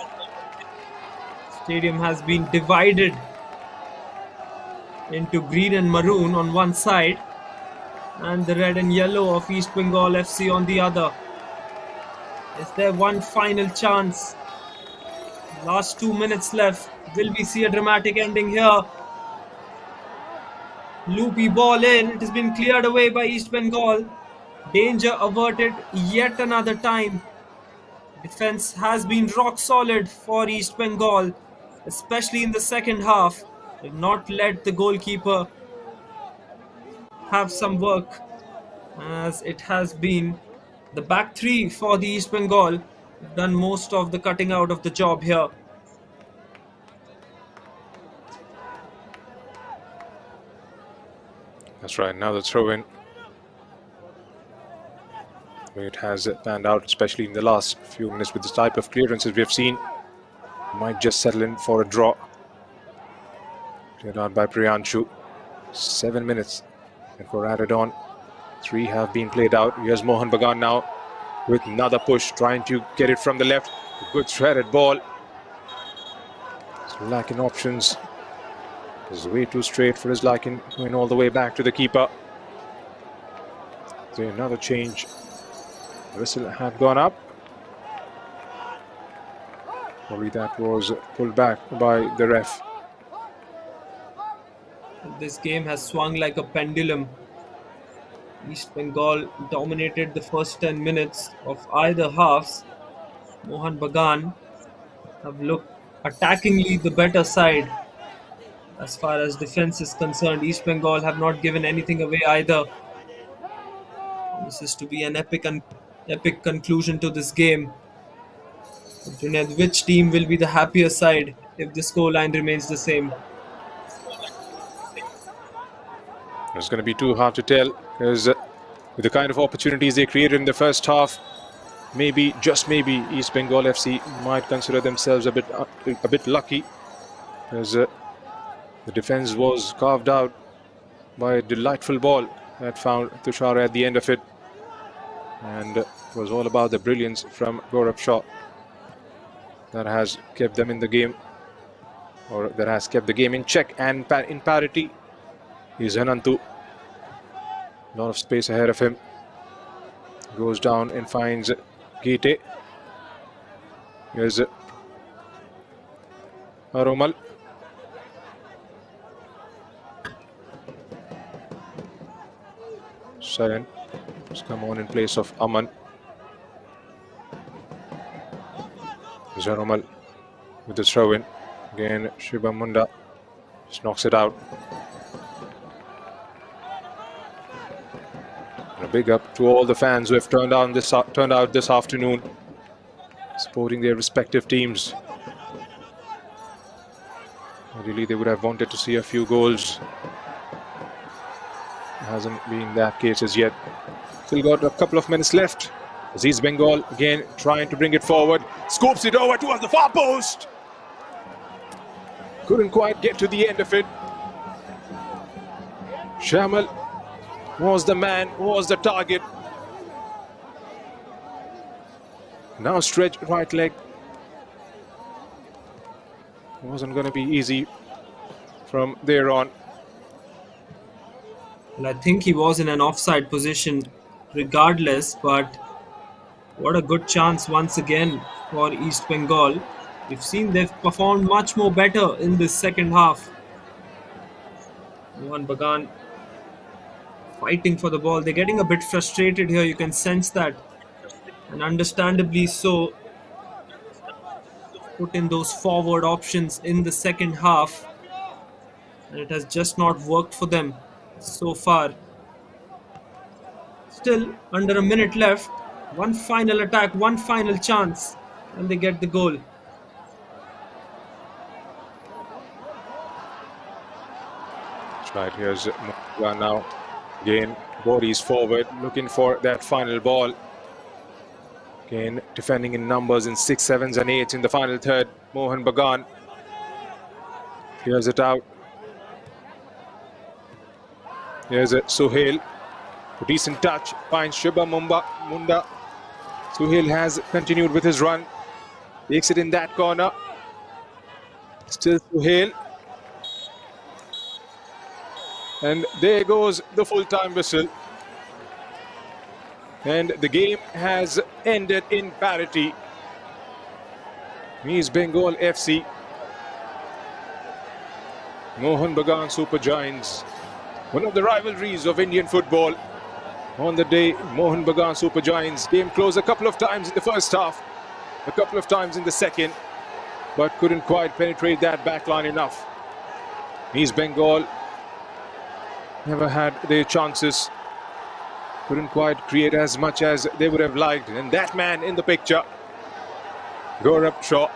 Stadium has been divided into green and maroon on one side and the red and yellow of East Bengal FC on the other. Is there one final chance? Last 2 minutes left. Will we see a dramatic ending here? Loopy ball in. It has been cleared away by East Bengal. Danger averted yet another time. Defense has been rock solid for East Bengal, especially in the second half. They've not let the goalkeeper have some work, as it has been the back 3 for the East Bengal. They've done most of the cutting out of the job here. That's right, now the throw in. It has panned out, especially in the last few minutes with this type of clearances we have seen. Might just settle in for a draw. Cleared out by Priyanshu. 7 minutes and for added on. 3 have been played out. Here's Mohun Bagan now with another push, trying to get it from the left. Good threaded ball. It's lacking options. It's way too straight for his liking, going all the way back to the keeper. So another change. The whistle had gone up. Probably that was pulled back by the ref. This game has swung like a pendulum. East Bengal dominated the first 10 minutes of either halves. Mohun Bagan have looked attackingly the better side. As far as defense is concerned, East Bengal have not given anything away either. Promises to be an epic conclusion to this game. But Junaid, which team will be the happier side if the scoreline remains the same? It's going to be too hard to tell because with the kind of opportunities they created in the first half, maybe, just maybe, East Bengal FC might consider themselves a bit lucky as the defense was carved out by a delightful ball that found Tushar at the end of it, and it was all about the brilliance from Gaurav Shaw that has kept them in the game, or that has kept the game in check and in parity. Is Anantu. A lot of space ahead of him. Goes down and finds Gite. Here's Aromal. Saran has come on in place of Aman. Aromal with the throw in. Again, Shubham Munda just knocks it out. And a big up to all the fans who have turned out this afternoon, supporting their respective teams. Really, they would have wanted to see a few goals. It hasn't been that case as yet. Still got a couple of minutes left. East Bengal again trying to bring it forward. Scoops it over towards the far post. Couldn't quite get to the end of it. Shamal was the man, was the target. Now stretched right leg. Wasn't going to be easy from there on. Well, I think he was in an offside position regardless, but what a good chance once again for East Bengal. We've seen they've performed much more better in this second half. Mohun Bagan fighting for the ball. They're getting a bit frustrated here. You can sense that. And understandably so. Put in those forward options in the second half. And it has just not worked for them so far. Still, under a minute left. One final attack, one final chance. And they get the goal. That's right, here's Mohun now. Again, bodies forward, looking for that final ball. Again, defending in numbers in 6, 7s and 8s in the final third. Mohun Bagan here's it out. Here's Suhail. A decent touch, finds Shubham Munda. Suhail has continued with his run. Takes it in that corner. Still Suhail. And there goes the full-time whistle. And the game has ended in parity. East Bengal FC, Mohun Bagan Super Giants. One of the rivalries of Indian football. On the day, Mohun Bagan Super Giants came close a couple of times in the first half, a couple of times in the second, but couldn't quite penetrate that backline enough. East Bengal never had their chances, couldn't quite create as much as they would have liked. And that man in the picture, Gaurav Shaw,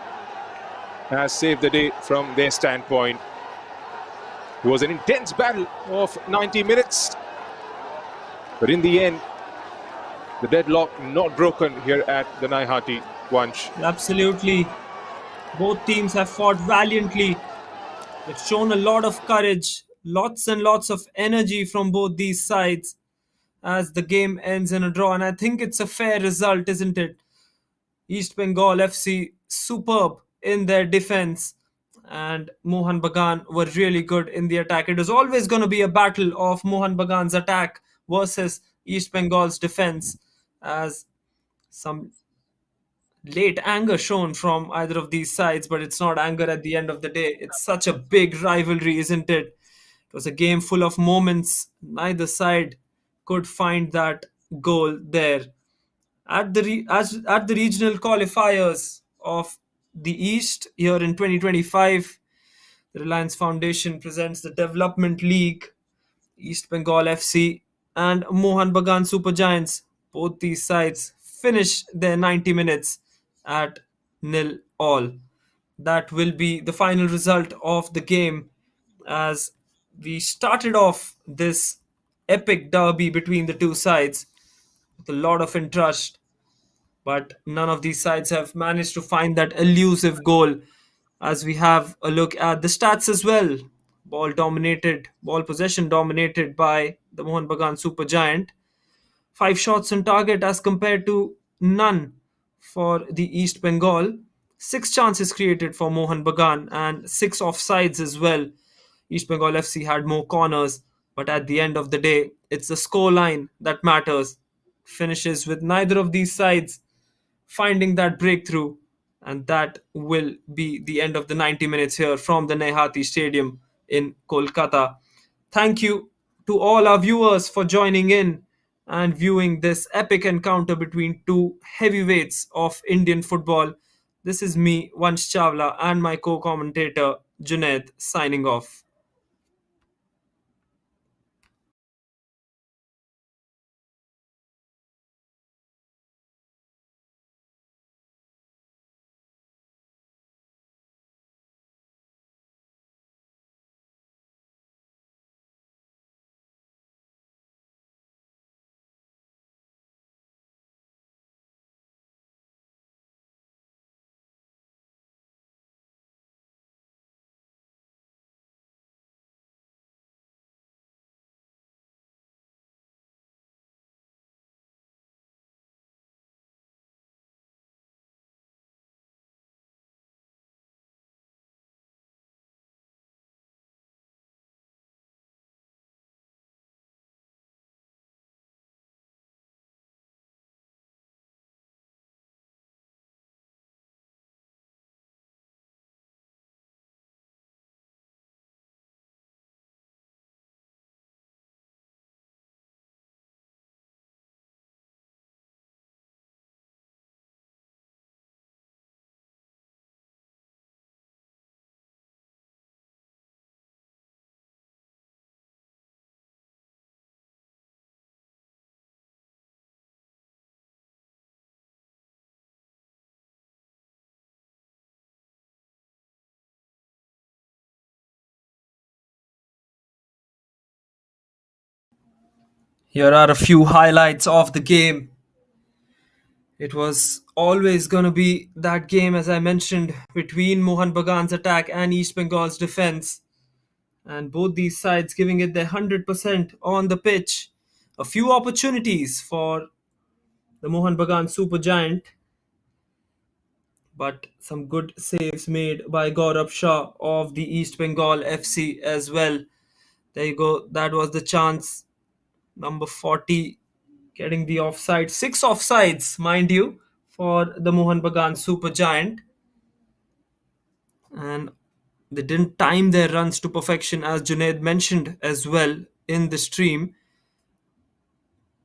has saved the day from their standpoint. It was an intense battle of 90 minutes. But in the end, the deadlock not broken here at the Naihati Vanch. Absolutely. Both teams have fought valiantly. They've shown a lot of courage, lots and lots of energy from both these sides as the game ends in a draw. And I think it's a fair result, isn't it? East Bengal FC superb in their defense, and Mohun Bagan were really good in the attack. It was always going to be a battle of Mohun Bagan's attack versus East Bengal's defense, as some late anger shown from either of these sides, but it's not anger at the end of the day. It's such a big rivalry, isn't it? It was a game full of moments. Neither side could find that goal there. At the regional qualifiers of the East here in 2025, the Reliance Foundation presents the Development League, East Bengal FC, and Mohun Bagan Super Giants. Both these sides finish their 90 minutes at nil all. That will be the final result of the game as we started off this epic derby between the two sides with a lot of interest, but none of these sides have managed to find that elusive goal. As we have a look at the stats as well, ball possession dominated by the Mohun Bagan Super Giant. 5 shots on target as compared to none for the East Bengal. 6 chances created for Mohun Bagan and 6 offsides as well. East Bengal FC had more corners, but at the end of the day, it's the score line that matters. Finishes with neither of these sides finding that breakthrough, and that will be the end of the 90 minutes here from the Nehati Stadium in Kolkata. Thank you to all our viewers for joining in and viewing this epic encounter between two heavyweights of Indian football. This is me, Vansh Chawla, and my co commentator, Junaid, signing off. Here are a few highlights of the game. It was always going to be that game, as I mentioned, between Mohan Bagan's attack and East Bengal's defense, and both these sides giving it their 100% on the pitch. A few opportunities for the Mohan Bagan Supergiant, but some good saves made by Gaurav Shah of the East Bengal FC as well. There you go. That was the chance. Number 40 getting the offside. 6 offsides, mind you, for the Mohan Bagan Supergiant. And they didn't time their runs to perfection, as Junaid mentioned as well in the stream.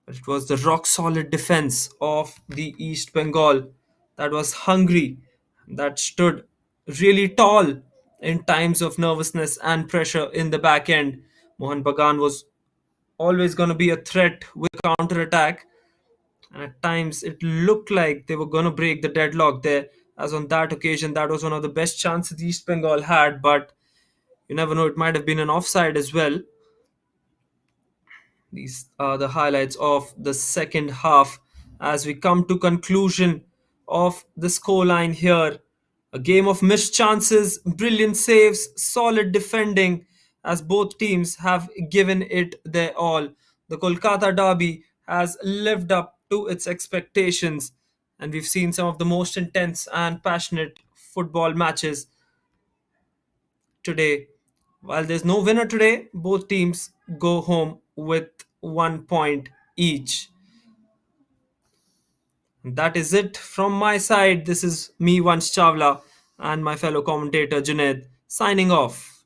But it was the rock solid defense of the East Bengal that was hungry, that stood really tall in times of nervousness and pressure in the back end. Mohan Bagan was always going to be a threat with counter attack, and at times it looked like they were going to break the deadlock there. As on that occasion, that was one of the best chances East Bengal had, but you never know, it might have been an offside as well. These are the highlights of the second half as we come to conclusion of the scoreline here. A game of missed chances, brilliant saves, solid defending as both teams have given it their all. The Kolkata derby has lived up to its expectations, and we've seen some of the most intense and passionate football matches today. While there's no winner today, both teams go home with 1 point each. That is it from my side. This is me, Vansh Chawla, and my fellow commentator Junaid, signing off.